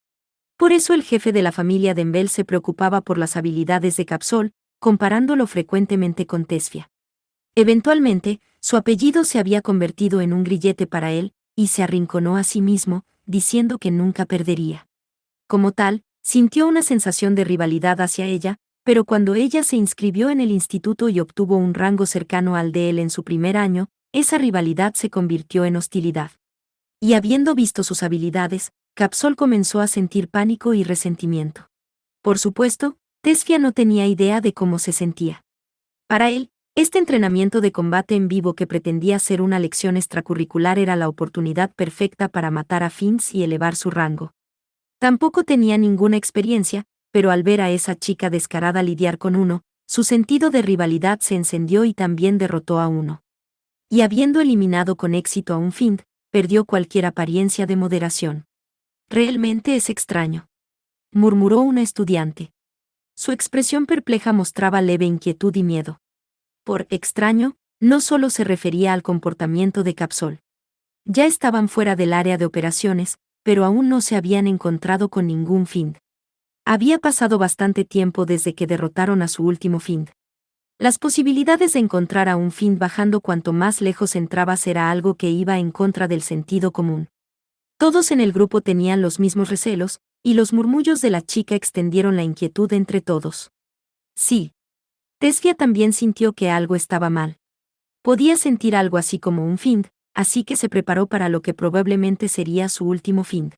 Speaker 2: Por eso el jefe de la familia Denbel se preocupaba por las habilidades de Capsol, comparándolo frecuentemente con Tessia. Eventualmente, su apellido se había convertido en un grillete para él, y se arrinconó a sí mismo, diciendo que nunca perdería. Como tal, sintió una sensación de rivalidad hacia ella, pero cuando ella se inscribió en el instituto y obtuvo un rango cercano al de él en su primer año, esa rivalidad se convirtió en hostilidad. Y habiendo visto sus habilidades, Capsol comenzó a sentir pánico y resentimiento. Por supuesto, Tessia no tenía idea de cómo se sentía. Para él, este entrenamiento de combate en vivo que pretendía ser una lección extracurricular era la oportunidad perfecta para matar a Fins y elevar su rango. Tampoco tenía ninguna experiencia, pero al ver a esa chica descarada lidiar con uno, su sentido de rivalidad se encendió y también derrotó a uno. Y habiendo eliminado con éxito a un Fin, perdió cualquier apariencia de moderación. Realmente es extraño. Murmuró una estudiante. Su expresión perpleja mostraba leve inquietud y miedo. Por extraño, no solo se refería al comportamiento de Capsol. Ya estaban fuera del área de operaciones, pero aún no se habían encontrado con ningún Fin. Había pasado bastante tiempo desde que derrotaron a su último Fin. Las posibilidades de encontrar a un Fin bajando cuanto más lejos entrabas era algo que iba en contra del sentido común. Todos en el grupo tenían los mismos recelos, y los murmullos de la chica extendieron la inquietud entre todos. Sí. Tessia también sintió que algo estaba mal. Podía sentir algo así como un Fin, así que se preparó para lo que probablemente sería su último Fin.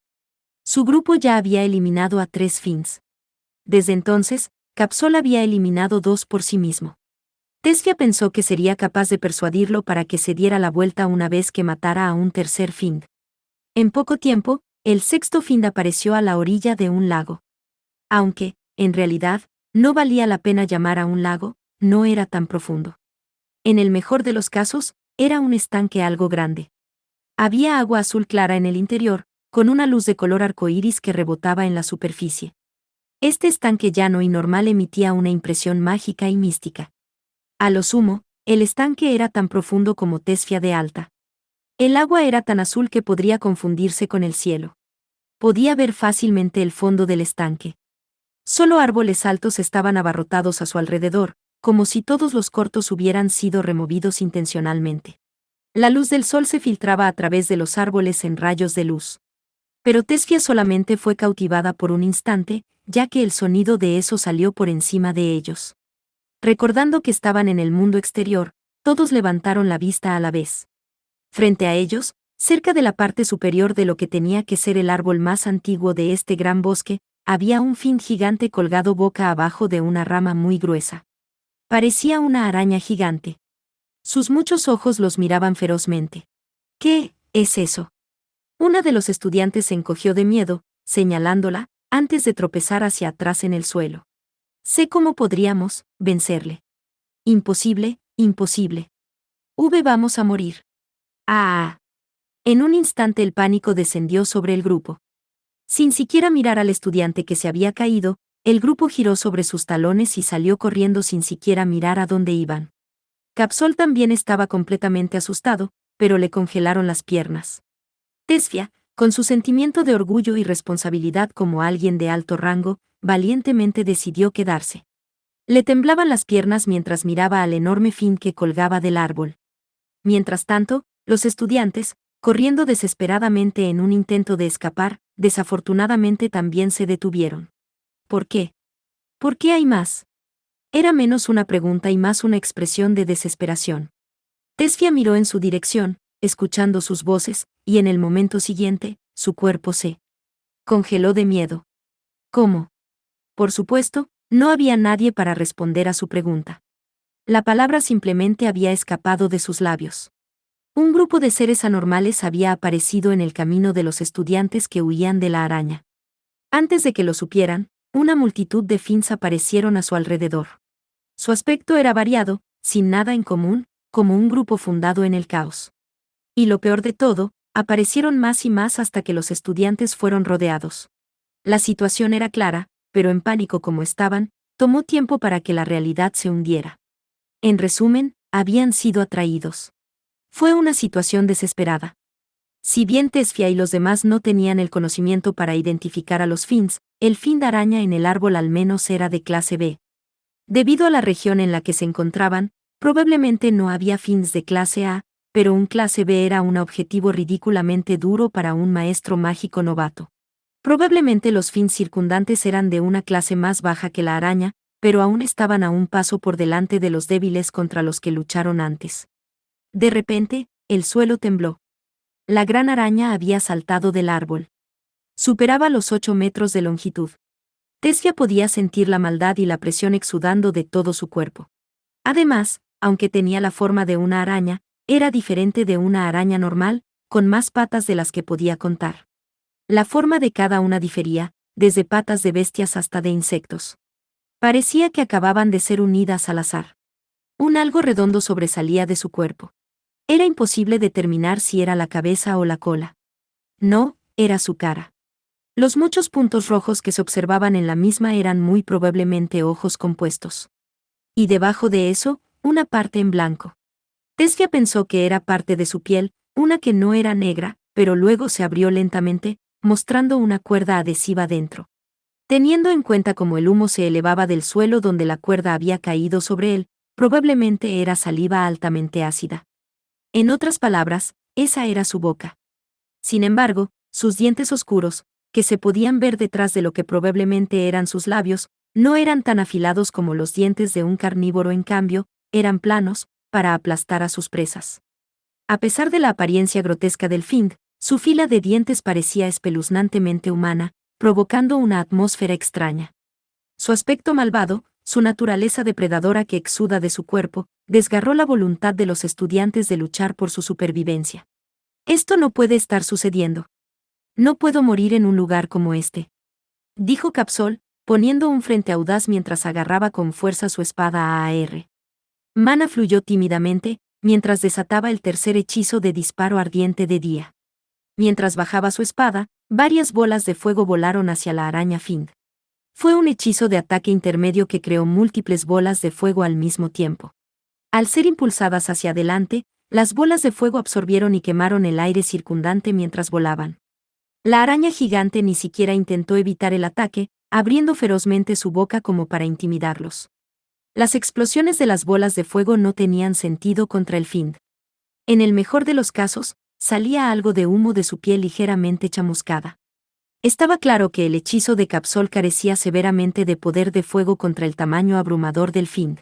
Speaker 2: Su grupo ya había eliminado a 3 Fins. Desde entonces, Capsol había eliminado 2 por sí mismo. Tessia pensó que sería capaz de persuadirlo para que se diera la vuelta una vez que matara a un tercer Fin. En poco tiempo, el sexto Fin apareció a la orilla de un lago. Aunque, en realidad, no valía la pena llamar a un lago, no era tan profundo. En el mejor de los casos, era un estanque algo grande. Había agua azul clara en el interior, con una luz de color arcoíris que rebotaba en la superficie. Este estanque llano y normal emitía una impresión mágica y mística. A lo sumo, el estanque era tan profundo como Tessia de alta. El agua era tan azul que podría confundirse con el cielo. Podía ver fácilmente el fondo del estanque. Solo árboles altos estaban abarrotados a su alrededor, como si todos los cortos hubieran sido removidos intencionalmente. La luz del sol se filtraba a través de los árboles en rayos de luz. Pero Tessia solamente fue cautivada por un instante, ya que el sonido de eso salió por encima de ellos. Recordando que estaban en el mundo exterior, todos levantaron la vista a la vez. Frente a ellos, Cerca de la parte superior de lo que tenía que ser el árbol más antiguo de este gran bosque, había un fin gigante colgado boca abajo de una rama muy gruesa. Parecía una araña gigante. Sus muchos ojos los miraban ferozmente. ¿Qué es eso? Una de los estudiantes se encogió de miedo, señalándola, antes de tropezar hacia atrás en el suelo. Sé cómo podríamos vencerle. Imposible, imposible. Vamos a morir. Ah. En un instante el pánico descendió sobre el grupo. Sin siquiera mirar al estudiante que se había caído, el grupo giró sobre sus talones y salió corriendo sin siquiera mirar a dónde iban. Capsol también estaba completamente asustado, pero le congelaron las piernas. Tesfia, con su sentimiento de orgullo y responsabilidad como alguien de alto rango, valientemente decidió quedarse. Le temblaban las piernas mientras miraba al enorme fin que colgaba del árbol. Mientras tanto, los estudiantes, corriendo desesperadamente en un intento de escapar, desafortunadamente también se detuvieron. ¿Por qué? ¿Por qué hay más? Era menos una pregunta y más una expresión de desesperación. Tesfia miró en su dirección, escuchando sus voces, y en el momento siguiente, su cuerpo se congeló de miedo. ¿Cómo? Por supuesto, no había nadie para responder a su pregunta. La palabra simplemente había escapado de sus labios. Un grupo de seres anormales había aparecido en el camino de los estudiantes que huían de la araña. Antes de que lo supieran, una multitud de fins aparecieron a su alrededor. Su aspecto era variado, sin nada en común, como un grupo fundado en el caos. Y lo peor de todo, aparecieron más y más hasta que los estudiantes fueron rodeados. La situación era clara, pero en pánico como estaban, tomó tiempo para que la realidad se hundiera. En resumen, habían sido atraídos. Fue una situación desesperada. Si bien Tesfia y los demás no tenían el conocimiento para identificar a los fins, el fin de araña en el árbol al menos era de clase B. Debido a la región en la que se encontraban, probablemente no había fins de clase A, pero un clase B era un objetivo ridículamente duro para un maestro mágico novato. Probablemente los fins circundantes eran de una clase más baja que la araña, pero aún estaban a un paso por delante de los débiles contra los que lucharon antes. De repente, el suelo tembló. La gran araña había saltado del árbol. Superaba los 8 metros de longitud. Tesfia podía sentir la maldad y la presión exudando de todo su cuerpo. Además, aunque tenía la forma de una araña, era diferente de una araña normal, con más patas de las que podía contar. La forma de cada una difería, desde patas de bestias hasta de insectos. Parecía que acababan de ser unidas al azar. Un algo redondo sobresalía de su cuerpo. Era imposible determinar si era la cabeza o la cola. No, era su cara. Los muchos puntos rojos que se observaban en la misma eran muy probablemente ojos compuestos. Y debajo de eso, una parte en blanco. Tesfia pensó que era parte de su piel, una que no era negra, pero luego se abrió lentamente, mostrando una cuerda adhesiva dentro. Teniendo en cuenta cómo el humo se elevaba del suelo donde la cuerda había caído sobre él, probablemente era saliva altamente ácida. En otras palabras, esa era su boca. Sin embargo, sus dientes oscuros, que se podían ver detrás de lo que probablemente eran sus labios, no eran tan afilados como los dientes de un carnívoro, en cambio, eran planos, para aplastar a sus presas. A pesar de la apariencia grotesca del Fing, su fila de dientes parecía espeluznantemente humana, provocando una atmósfera extraña. Su aspecto malvado, su naturaleza depredadora que exuda de su cuerpo, desgarró la voluntad de los estudiantes de luchar por su supervivencia. Esto no puede estar sucediendo. No puedo morir en un lugar como este, dijo Capsol, poniendo un frente audaz mientras agarraba con fuerza su espada AAR. Mana fluyó tímidamente, mientras desataba el tercer hechizo de disparo ardiente de día. Mientras bajaba su espada, varias bolas de fuego volaron hacia la araña Fing. Fue un hechizo de ataque intermedio que creó múltiples bolas de fuego al mismo tiempo. Al ser impulsadas hacia adelante, las bolas de fuego absorbieron y quemaron el aire circundante mientras volaban. La araña gigante ni siquiera intentó evitar el ataque, abriendo ferozmente su boca como para intimidarlos. Las explosiones de las bolas de fuego no tenían sentido contra el Fing. En el mejor de los casos, salía algo de humo de su piel ligeramente chamuscada. Estaba claro que el hechizo de Capsol carecía severamente de poder de fuego contra el tamaño abrumador del Fing.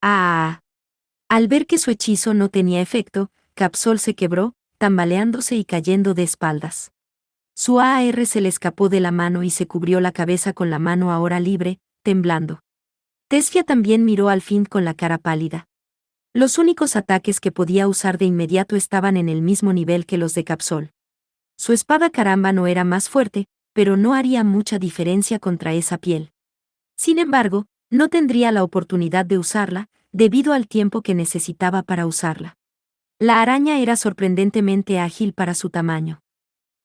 Speaker 2: ¡Ah! Al ver que su hechizo no tenía efecto, Capsol se quebró, tambaleándose y cayendo de espaldas. Su AR se le escapó de la mano y se cubrió la cabeza con la mano ahora libre, temblando. Tesfia también miró al Fiend con la cara pálida. Los únicos ataques que podía usar de inmediato estaban en el mismo nivel que los de Capsol. Su espada caramba no era más fuerte, pero no haría mucha diferencia contra esa piel. Sin embargo, no tendría la oportunidad de usarla, debido al tiempo que necesitaba para usarla. La araña era sorprendentemente ágil para su tamaño.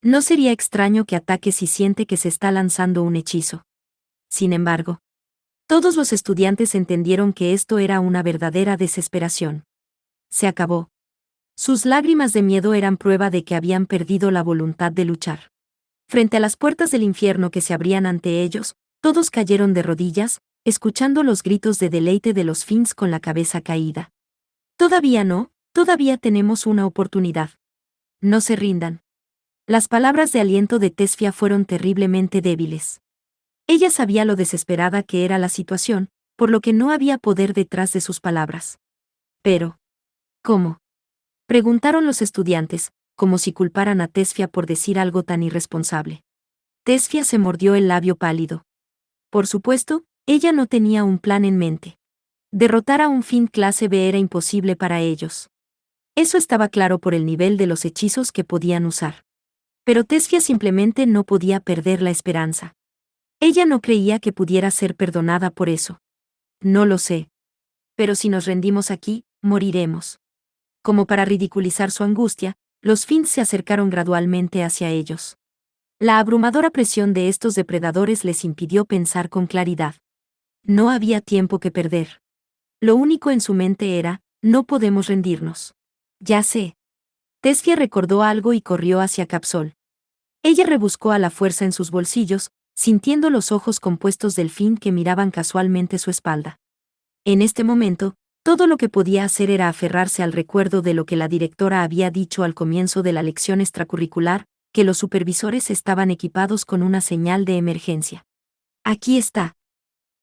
Speaker 2: No sería extraño que ataque si siente que se está lanzando un hechizo. Sin embargo, todos los estudiantes entendieron que esto era una verdadera desesperación. Se acabó. Sus lágrimas de miedo eran prueba de que habían perdido la voluntad de luchar. Frente a las puertas del infierno que se abrían ante ellos, todos cayeron de rodillas, escuchando los gritos de deleite de los Fiends con la cabeza caída. Todavía no, todavía tenemos una oportunidad. No se rindan. Las palabras de aliento de Tesfia fueron terriblemente débiles. Ella sabía lo desesperada que era la situación, por lo que no había poder detrás de sus palabras. Pero, ¿cómo? Preguntaron los estudiantes, como si culparan a Tesfia por decir algo tan irresponsable. Tesfia se mordió el labio pálido. Por supuesto, ella no tenía un plan en mente. Derrotar a un Fiend clase B era imposible para ellos. Eso estaba claro por el nivel de los hechizos que podían usar. Pero Tesfia simplemente no podía perder la esperanza. Ella no creía que pudiera ser perdonada por eso. No lo sé. Pero si nos rendimos aquí, moriremos. Como para ridiculizar su angustia, los Fiends se acercaron gradualmente hacia ellos. La abrumadora presión de estos depredadores les impidió pensar con claridad. No había tiempo que perder. Lo único en su mente era, no podemos rendirnos. Ya sé. Tesfia recordó algo y corrió hacia Capsol. Ella rebuscó a la fuerza en sus bolsillos, sintiendo los ojos compuestos del Fiend que miraban casualmente su espalda. En este momento, todo lo que podía hacer era aferrarse al recuerdo de lo que la directora había dicho al comienzo de la lección extracurricular, que los supervisores estaban equipados con una señal de emergencia. Aquí está.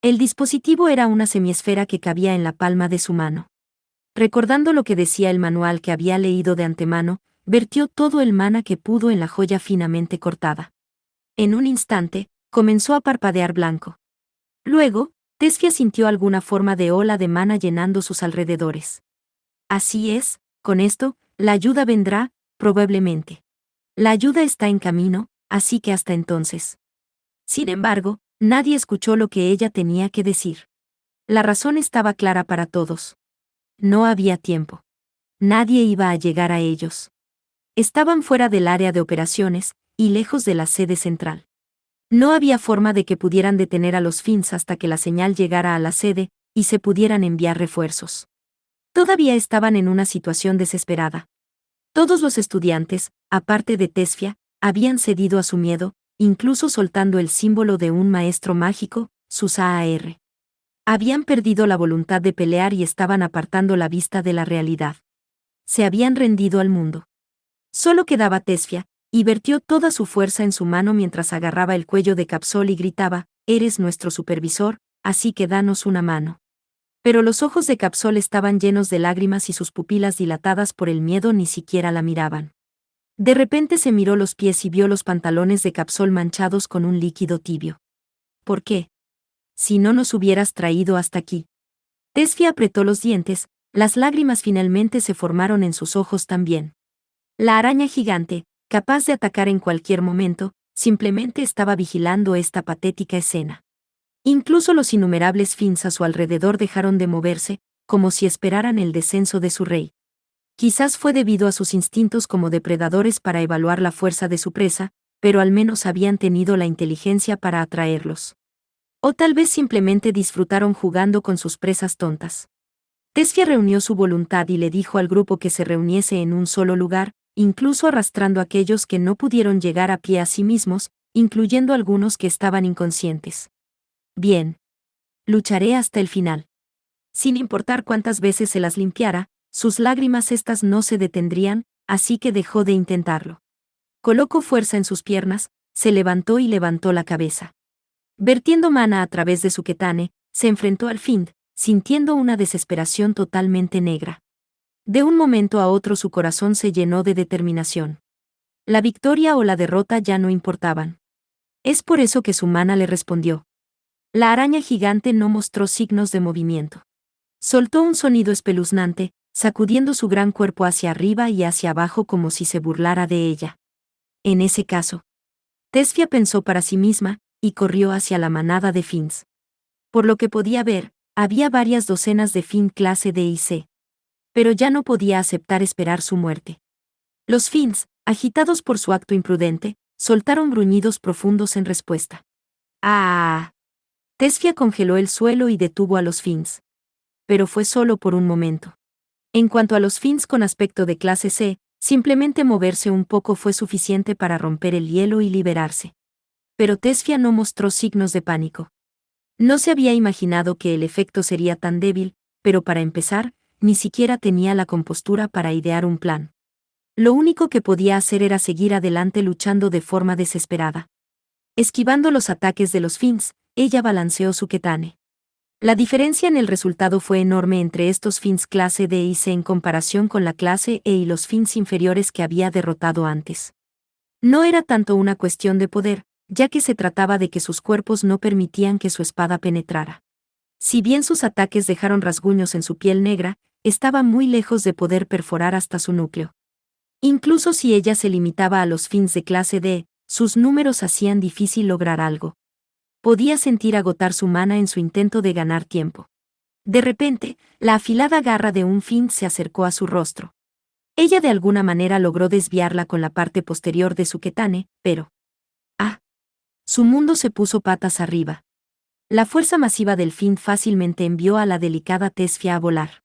Speaker 2: El dispositivo era una semiesfera que cabía en la palma de su mano. Recordando lo que decía el manual que había leído de antemano, vertió todo el mana que pudo en la joya finamente cortada. En un instante, comenzó a parpadear blanco. Luego, Tesfia sintió alguna forma de ola de mana llenando sus alrededores. Así es, con esto, la ayuda vendrá, probablemente. La ayuda está en camino, así que hasta entonces. Sin embargo, nadie escuchó lo que ella tenía que decir. La razón estaba clara para todos. No había tiempo. Nadie iba a llegar a ellos. Estaban fuera del área de operaciones, y lejos de la sede central. No había forma de que pudieran detener a los Fiends hasta que la señal llegara a la sede, y se pudieran enviar refuerzos. Todavía estaban en una situación desesperada. Todos los estudiantes, aparte de Tesfia, habían cedido a su miedo, incluso soltando el símbolo de un maestro mágico, sus AAR. Habían perdido la voluntad de pelear y estaban apartando la vista de la realidad. Se habían rendido al mundo. Solo quedaba Tesfia, y vertió toda su fuerza en su mano mientras agarraba el cuello de Capsol y gritaba, «Eres nuestro supervisor, así que danos una mano». Pero los ojos de Capsol estaban llenos de lágrimas y sus pupilas dilatadas por el miedo ni siquiera la miraban. De repente se miró los pies y vio los pantalones de Capsol manchados con un líquido tibio. ¿Por qué? Si no nos hubieras traído hasta aquí. Tesfia apretó los dientes, las lágrimas finalmente se formaron en sus ojos también. La araña gigante, capaz de atacar en cualquier momento, simplemente estaba vigilando esta patética escena. Incluso los innumerables Fiends a su alrededor dejaron de moverse, como si esperaran el descenso de su rey. Quizás fue debido a sus instintos como depredadores para evaluar la fuerza de su presa, pero al menos habían tenido la inteligencia para atraerlos. O tal vez simplemente disfrutaron jugando con sus presas tontas. Tesfia reunió su voluntad y le dijo al grupo que se reuniese en un solo lugar, incluso arrastrando a aquellos que no pudieron llegar a pie a sí mismos, incluyendo algunos que estaban inconscientes. Bien. Lucharé hasta el final. Sin importar cuántas veces se las limpiara, sus lágrimas estas no se detendrían, así que dejó de intentarlo. Colocó fuerza en sus piernas, se levantó y levantó la cabeza. Vertiendo mana a través de su ketane, se enfrentó al Fiend, sintiendo una desesperación totalmente negra. De un momento a otro su corazón se llenó de determinación. La victoria o la derrota ya no importaban. Es por eso que su mana le respondió. La araña gigante no mostró signos de movimiento. Soltó un sonido espeluznante, sacudiendo su gran cuerpo hacia arriba y hacia abajo como si se burlara de ella. En ese caso, Tesfia pensó para sí misma, y corrió hacia la manada de Finns. Por lo que podía ver, había varias docenas de Finn clase D y C. Pero ya no podía aceptar esperar su muerte. Los Finns, agitados por su acto imprudente, soltaron gruñidos profundos en respuesta. ¡Ah! Tesfia congeló el suelo y detuvo a los Finns. Pero fue solo por un momento. En cuanto a los Finns con aspecto de clase C, simplemente moverse un poco fue suficiente para romper el hielo y liberarse. Pero Tesfia no mostró signos de pánico. No se había imaginado que el efecto sería tan débil, pero para empezar, ni siquiera tenía la compostura para idear un plan. Lo único que podía hacer era seguir adelante luchando de forma desesperada. Esquivando los ataques de los Finns, ella balanceó su ketane. La diferencia en el resultado fue enorme entre estos Finns clase D y C en comparación con la clase E y los Finns inferiores que había derrotado antes. No era tanto una cuestión de poder, ya que se trataba de que sus cuerpos no permitían que su espada penetrara. Si bien sus ataques dejaron rasguños en su piel negra, estaba muy lejos de poder perforar hasta su núcleo. Incluso si ella se limitaba a los Finns de clase D, sus números hacían difícil lograr algo. Podía sentir agotar su mana en su intento de ganar tiempo. De repente, la afilada garra de un Finn se acercó a su rostro. Ella de alguna manera logró desviarla con la parte posterior de su ketane, pero... ¡ah! Su mundo se puso patas arriba. La fuerza masiva del Finn fácilmente envió a la delicada Tesfia a volar.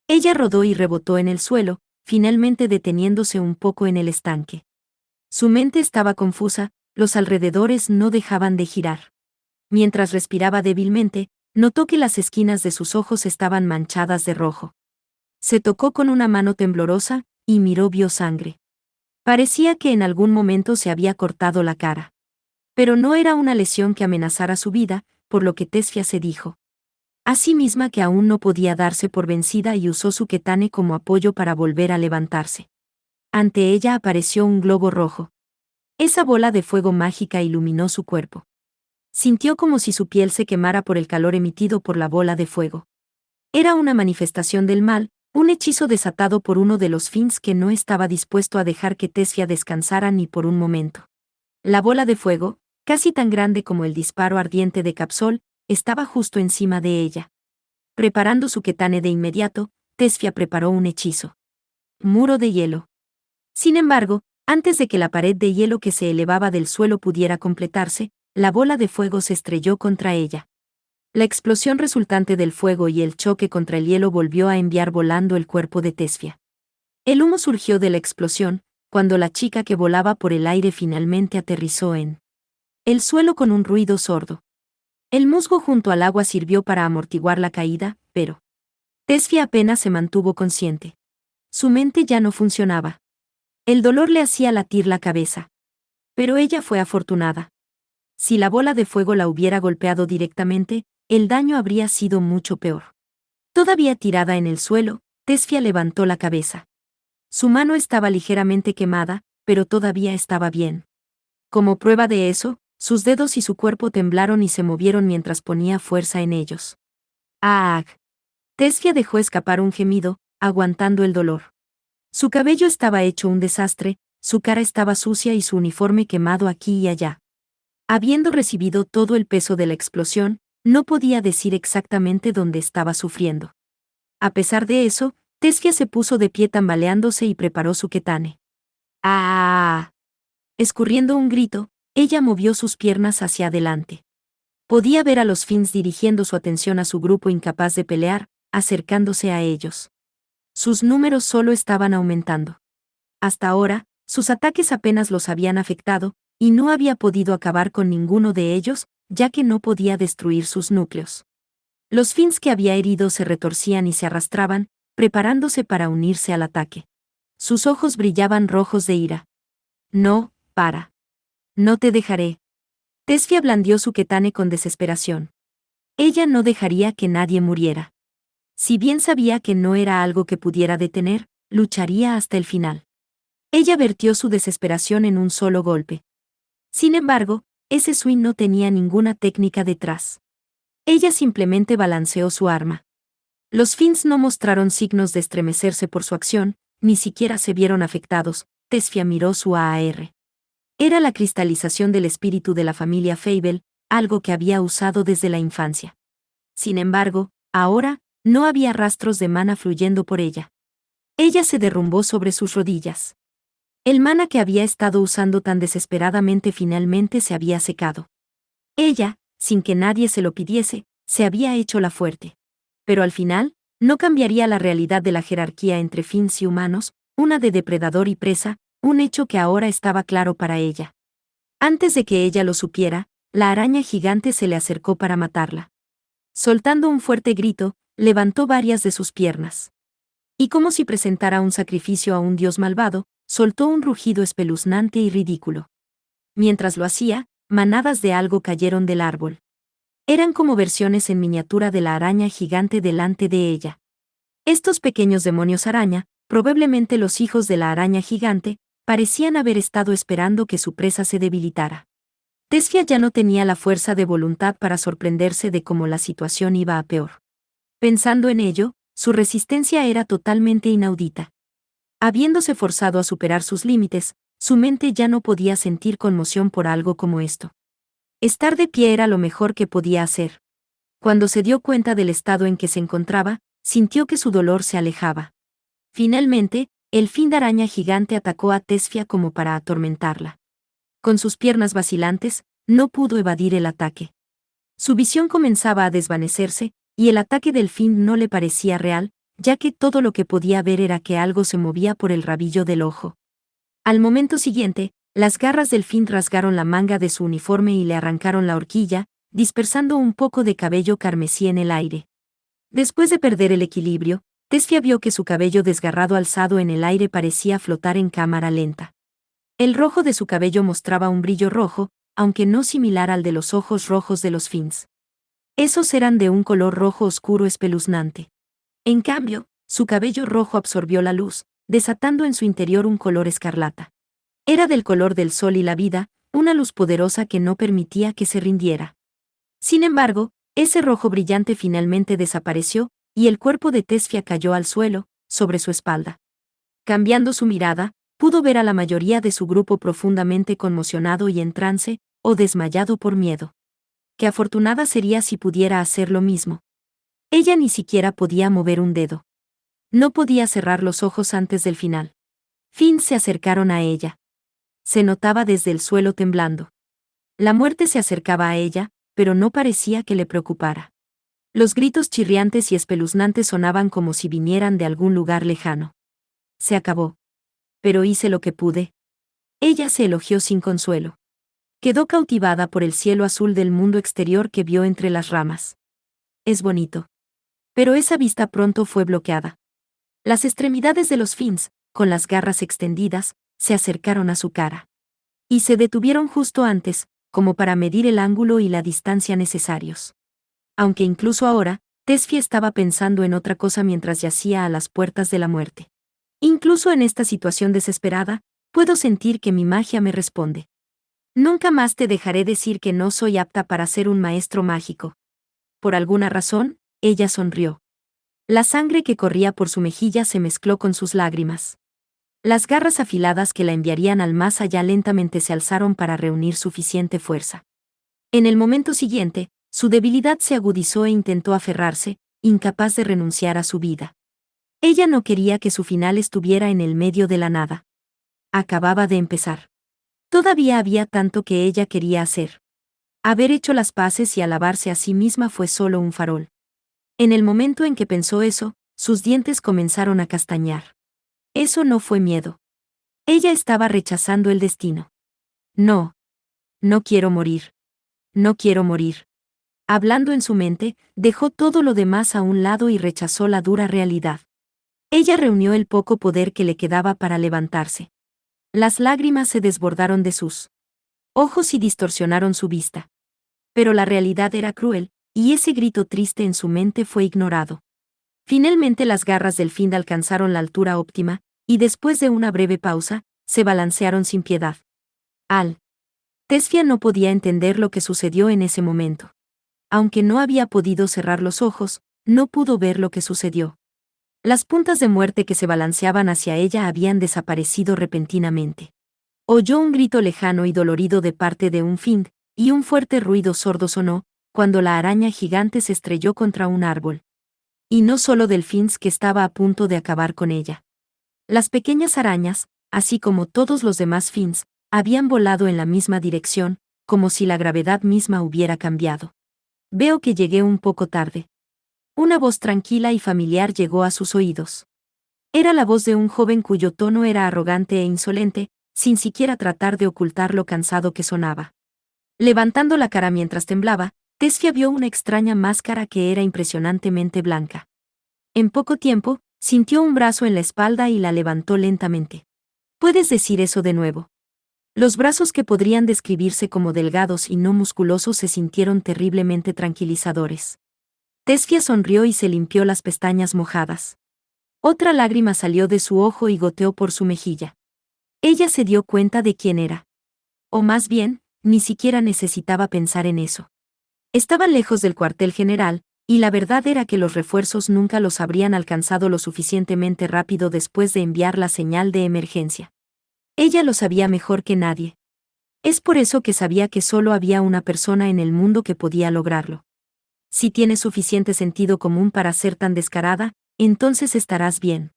Speaker 2: Ella rodó y rebotó en el suelo, finalmente deteniéndose un poco en el estanque. Su mente estaba confusa, los alrededores no dejaban de girar. Mientras respiraba débilmente, notó que las esquinas de sus ojos estaban manchadas de rojo. Se tocó con una mano temblorosa, y vio sangre. Parecía que en algún momento se había cortado la cara. Pero no era una lesión que amenazara su vida, por lo que Tesfia se dijo. A sí misma que aún no podía darse por vencida y usó su ketane como apoyo para volver a levantarse. Ante ella apareció un globo rojo. Esa bola de fuego mágica iluminó su cuerpo. Sintió como si su piel se quemara por el calor emitido por la bola de fuego. Era una manifestación del mal, un hechizo desatado por uno de los Finns que no estaba dispuesto a dejar que Tesfia descansara ni por un momento. La bola de fuego, casi tan grande como el disparo ardiente de Capsol, estaba justo encima de ella. Preparando su ketane de inmediato, Tesfia preparó un hechizo. Muro de hielo. Sin embargo, antes de que la pared de hielo que se elevaba del suelo pudiera completarse, la bola de fuego se estrelló contra ella. La explosión resultante del fuego y el choque contra el hielo volvió a enviar volando el cuerpo de Tesfia. El humo surgió de la explosión, cuando la chica que volaba por el aire finalmente aterrizó en el suelo con un ruido sordo. El musgo junto al agua sirvió para amortiguar la caída, pero Tesfia apenas se mantuvo consciente. Su mente ya no funcionaba. El dolor le hacía latir la cabeza. Pero ella fue afortunada. Si la bola de fuego la hubiera golpeado directamente, el daño habría sido mucho peor. Todavía tirada en el suelo, Tesfia levantó la cabeza. Su mano estaba ligeramente quemada, pero todavía estaba bien. Como prueba de eso, sus dedos y su cuerpo temblaron y se movieron mientras ponía fuerza en ellos. ¡Ah! Tesfia dejó escapar un gemido, aguantando el dolor. Su cabello estaba hecho un desastre, su cara estaba sucia y su uniforme quemado aquí y allá. Habiendo recibido todo el peso de la explosión, no podía decir exactamente dónde estaba sufriendo. A pesar de eso, Tesfia se puso de pie tambaleándose y preparó su ketane. ¡Ah! Escurriendo un grito, ella movió sus piernas hacia adelante. Podía ver a los Finns dirigiendo su atención a su grupo incapaz de pelear, acercándose a ellos. Sus números solo estaban aumentando. Hasta ahora, sus ataques apenas los habían afectado, y no había podido acabar con ninguno de ellos, ya que no podía destruir sus núcleos. Los Finns que había herido se retorcían y se arrastraban, preparándose para unirse al ataque. Sus ojos brillaban rojos de ira. No, para. No te dejaré. Tesfia blandió su ketane con desesperación. Ella no dejaría que nadie muriera. Si bien sabía que no era algo que pudiera detener, lucharía hasta el final. Ella vertió su desesperación en un solo golpe. Sin embargo, ese swing no tenía ninguna técnica detrás. Ella simplemente balanceó su arma. Los Finns no mostraron signos de estremecerse por su acción, ni siquiera se vieron afectados. Tesfia miró su AAR. Era la cristalización del espíritu de la familia Fable, algo que había usado desde la infancia. Sin embargo, ahora, no había rastros de mana fluyendo por ella. Ella se derrumbó sobre sus rodillas. El mana que había estado usando tan desesperadamente finalmente se había secado. Ella, sin que nadie se lo pidiese, se había hecho la fuerte. Pero al final, no cambiaría la realidad de la jerarquía entre Finns y humanos, una de depredador y presa, un hecho que ahora estaba claro para ella. Antes de que ella lo supiera, la araña gigante se le acercó para matarla. Soltando un fuerte grito, levantó varias de sus piernas. Y como si presentara un sacrificio a un dios malvado, soltó un rugido espeluznante y ridículo. Mientras lo hacía, manadas de algo cayeron del árbol. Eran como versiones en miniatura de la araña gigante delante de ella. Estos pequeños demonios araña, probablemente los hijos de la araña gigante, parecían haber estado esperando que su presa se debilitara. Tesfia ya no tenía la fuerza de voluntad para sorprenderse de cómo la situación iba a peor. Pensando en ello, su resistencia era totalmente inaudita. Habiéndose forzado a superar sus límites, su mente ya no podía sentir conmoción por algo como esto. Estar de pie era lo mejor que podía hacer. Cuando se dio cuenta del estado en que se encontraba, sintió que su dolor se alejaba. Finalmente, el fin de araña gigante atacó a Tesfia como para atormentarla. Con sus piernas vacilantes, no pudo evadir el ataque. Su visión comenzaba a desvanecerse, y el ataque del fin no le parecía real, ya que todo lo que podía ver era que algo se movía por el rabillo del ojo. Al momento siguiente, las garras del fin rasgaron la manga de su uniforme y le arrancaron la horquilla, dispersando un poco de cabello carmesí en el aire. Después de perder el equilibrio, Tesfia vio que su cabello desgarrado alzado en el aire parecía flotar en cámara lenta. El rojo de su cabello mostraba un brillo rojo, aunque no similar al de los ojos rojos de los Finns. Esos eran de un color rojo oscuro espeluznante. En cambio, su cabello rojo absorbió la luz, desatando en su interior un color escarlata. Era del color del sol y la vida, una luz poderosa que no permitía que se rindiera. Sin embargo, ese rojo brillante finalmente desapareció, y el cuerpo de Tesfia cayó al suelo, sobre su espalda. Cambiando su mirada, pudo ver a la mayoría de su grupo profundamente conmocionado y en trance, o desmayado por miedo. Qué afortunada sería si pudiera hacer lo mismo. Ella ni siquiera podía mover un dedo. No podía cerrar los ojos antes del final. Finns se acercaron a ella. Se notaba desde el suelo temblando. La muerte se acercaba a ella, pero no parecía que le preocupara. Los gritos chirriantes y espeluznantes sonaban como si vinieran de algún lugar lejano. Se acabó. Pero hice lo que pude. Ella se elogió sin consuelo. Quedó cautivada por el cielo azul del mundo exterior que vio entre las ramas. Es bonito. Pero esa vista pronto fue bloqueada. Las extremidades de los Finns, con las garras extendidas, se acercaron a su cara. Y se detuvieron justo antes, como para medir el ángulo y la distancia necesarios. Aunque incluso ahora, Tesfia estaba pensando en otra cosa mientras yacía a las puertas de la muerte. Incluso en esta situación desesperada, puedo sentir que mi magia me responde. Nunca más te dejaré decir que no soy apta para ser un maestro mágico. Por alguna razón, ella sonrió. La sangre que corría por su mejilla se mezcló con sus lágrimas. Las garras afiladas que la enviarían al más allá lentamente se alzaron para reunir suficiente fuerza. En el momento siguiente, su debilidad se agudizó e intentó aferrarse, incapaz de renunciar a su vida. Ella no quería que su final estuviera en el medio de la nada. Acababa de empezar. Todavía había tanto que ella quería hacer. Haber hecho las paces y alabarse a sí misma fue solo un farol. En el momento en que pensó eso, sus dientes comenzaron a castañar. Eso no fue miedo. Ella estaba rechazando el destino. No. No quiero morir. No quiero morir. Hablando en su mente, dejó todo lo demás a un lado y rechazó la dura realidad. Ella reunió el poco poder que le quedaba para levantarse. Las lágrimas se desbordaron de sus ojos y distorsionaron su vista. Pero la realidad era cruel, y ese grito triste en su mente fue ignorado. Finalmente las garras del Find alcanzaron la altura óptima, y después de una breve pausa, se balancearon sin piedad. Tesfia no podía entender lo que sucedió en ese momento. Aunque no había podido cerrar los ojos, no pudo ver lo que sucedió. Las puntas de muerte que se balanceaban hacia ella habían desaparecido repentinamente. Oyó un grito lejano y dolorido de parte de un Find, y un fuerte ruido sordo sonó, cuando la araña gigante se estrelló contra un árbol. Y no solo del Find que estaba a punto de acabar con ella. Las pequeñas arañas, así como todos los demás Finds, habían volado en la misma dirección, como si la gravedad misma hubiera cambiado. Veo que llegué un poco tarde. Una voz tranquila y familiar llegó a sus oídos. Era la voz de un joven cuyo tono era arrogante e insolente, sin siquiera tratar de ocultar lo cansado que sonaba. Levantando la cara mientras temblaba, Tesfia vio una extraña máscara que era impresionantemente blanca. En poco tiempo, sintió un brazo en la espalda y la levantó lentamente. ¿Puedes decir eso de nuevo? Los brazos que podrían describirse como delgados y no musculosos se sintieron terriblemente tranquilizadores. Tesfia sonrió y se limpió las pestañas mojadas. Otra lágrima salió de su ojo y goteó por su mejilla. Ella se dio cuenta de quién era. O más bien, ni siquiera necesitaba pensar en eso. Estaban lejos del cuartel general, y la verdad era que los refuerzos nunca los habrían alcanzado lo suficientemente rápido después de enviar la señal de emergencia. Ella lo sabía mejor que nadie. Es por eso que sabía que solo había una persona en el mundo que podía lograrlo. Si tienes suficiente sentido común para ser tan descarada, entonces estarás bien.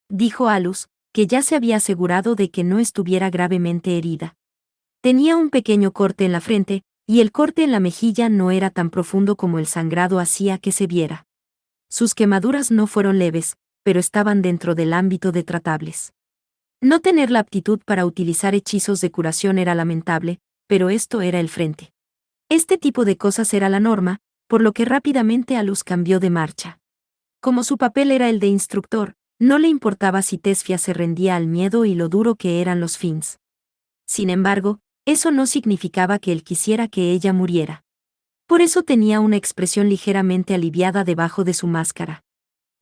Speaker 2: Dijo Alus, que ya se había asegurado de que no estuviera gravemente herida. Tenía un pequeño corte en la frente, y el corte en la mejilla no era tan profundo como el sangrado hacía que se viera. Sus quemaduras no fueron leves, pero estaban dentro del ámbito de tratables. No tener la aptitud para utilizar hechizos de curación era lamentable, pero esto era el frente. Este tipo de cosas era la norma, por lo que rápidamente Alus cambió de marcha. Como su papel era el de instructor, no le importaba si Tesfia se rendía al miedo y lo duro que eran los Finds. Sin embargo, eso no significaba que él quisiera que ella muriera. Por eso tenía una expresión ligeramente aliviada debajo de su máscara.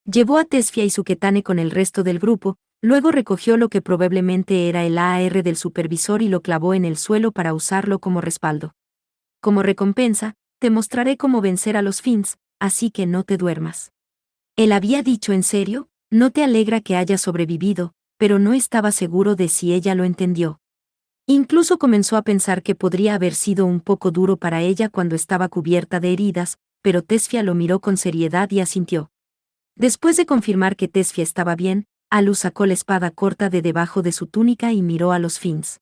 Speaker 2: Llevó a Tesfia y Suquetane con el resto del grupo, luego recogió lo que probablemente era el AR del supervisor y lo clavó en el suelo para usarlo como respaldo. Como recompensa, te mostraré cómo vencer a los Finds, así que no te duermas. Él había dicho en serio, no te alegra que haya sobrevivido, pero no estaba seguro de si ella lo entendió. Incluso comenzó a pensar que podría haber sido un poco duro para ella cuando estaba cubierta de heridas, pero Tesfia lo miró con seriedad y asintió. Después de confirmar que Tesfia estaba bien, Alus sacó la espada corta de debajo de su túnica y miró a los Finds.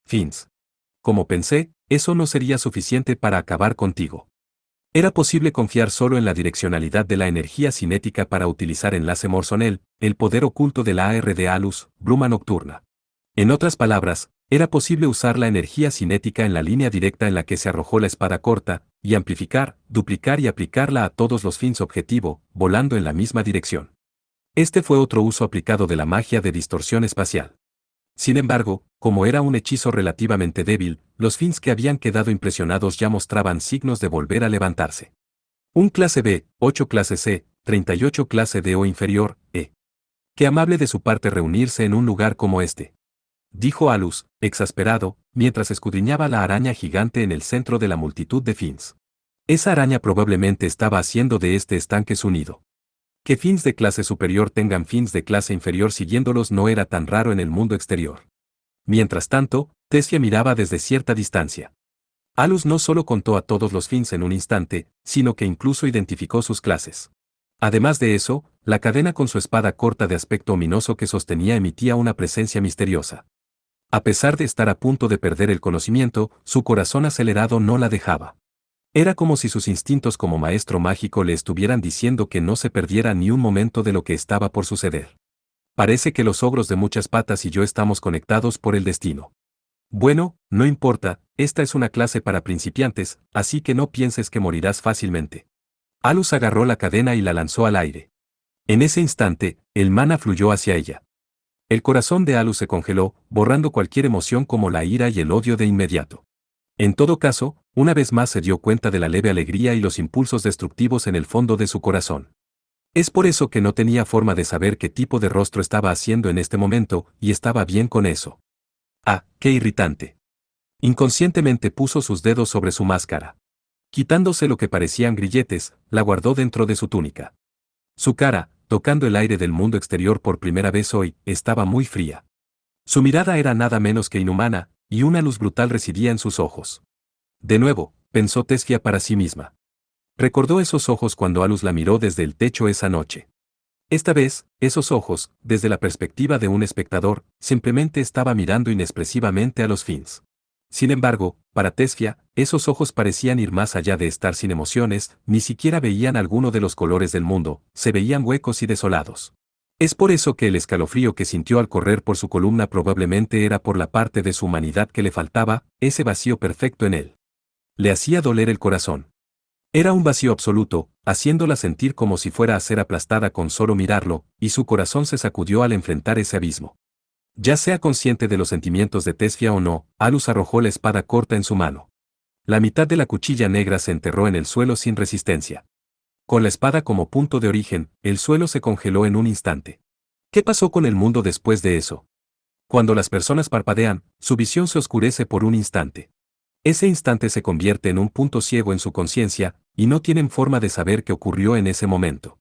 Speaker 1: Finds. Como pensé, eso no sería suficiente para acabar contigo. Era posible confiar solo en la direccionalidad de la energía cinética para utilizar enlace Morsonel, el poder oculto de la AR de Alus, bruma nocturna. En otras palabras, era posible usar la energía cinética en la línea directa en la que se arrojó la espada corta, y amplificar, duplicar y aplicarla a todos los Finds objetivo, volando en la misma dirección. Este fue otro uso aplicado de la magia de distorsión espacial. Sin embargo, como era un hechizo relativamente débil, los Finds que habían quedado impresionados ya mostraban signos de volver a levantarse. Un clase B, 8 clase C, 38 clase D o inferior, E. Qué amable de su parte reunirse en un lugar como este. Dijo Alus, exasperado, mientras escudriñaba la araña gigante en el centro de la multitud de Finds. Esa araña probablemente estaba haciendo de este estanque su nido. Que Finds de clase superior tengan Finds de clase inferior siguiéndolos no era tan raro en el mundo exterior. Mientras tanto, Tesfia miraba desde cierta distancia. Alus no solo contó a todos los Finds en un instante, sino que incluso identificó sus clases. Además de eso, la cadena con su espada corta de aspecto ominoso que sostenía emitía una presencia misteriosa. A pesar de estar a punto de perder el conocimiento, su corazón acelerado no la dejaba. Era como si sus instintos como maestro mágico le estuvieran diciendo que no se perdiera ni un momento de lo que estaba por suceder. Parece que los ogros de muchas patas y yo estamos conectados por el destino. Bueno, no importa, esta es una clase para principiantes, así que no pienses que morirás fácilmente. Alus agarró la cadena y la lanzó al aire. En ese instante, el mana fluyó hacia ella. El corazón de Alus se congeló, borrando cualquier emoción como la ira y el odio de inmediato. En todo caso, una vez más se dio cuenta de la leve alegría y los impulsos destructivos en el fondo de su corazón. Es por eso que no tenía forma de saber qué tipo de rostro estaba haciendo en este momento, y estaba bien con eso. Ah, qué irritante. Inconscientemente puso sus dedos sobre su máscara. Quitándose lo que parecían grilletes, la guardó dentro de su túnica. Su cara, tocando el aire del mundo exterior por primera vez hoy, estaba muy fría. Su mirada era nada menos que inhumana, y una luz brutal residía en sus ojos. De nuevo, pensó Tesfia para sí misma. Recordó esos ojos cuando Alus la miró desde el techo esa noche. Esta vez, esos ojos, desde la perspectiva de un espectador, simplemente estaba mirando inexpresivamente a los Finns. Sin embargo, para Tesfia, esos ojos parecían ir más allá de estar sin emociones, ni siquiera veían alguno de los colores del mundo, se veían huecos y desolados. Es por eso que el escalofrío que sintió al correr por su columna probablemente era por la parte de su humanidad que le faltaba, ese vacío perfecto en él. Le hacía doler el corazón. Era un vacío absoluto, haciéndola sentir como si fuera a ser aplastada con solo mirarlo, y su corazón se sacudió al enfrentar ese abismo. Ya sea consciente de los sentimientos de Tesfia o no, Alus arrojó la espada corta en su mano. La mitad de la cuchilla negra se enterró en el suelo sin resistencia. Con la espada como punto de origen, el suelo se congeló en un instante. ¿Qué pasó con el mundo después de eso? Cuando las personas parpadean, su visión se oscurece por un instante. Ese instante se convierte en un punto ciego en su conciencia, y no tienen forma de saber qué ocurrió en ese momento.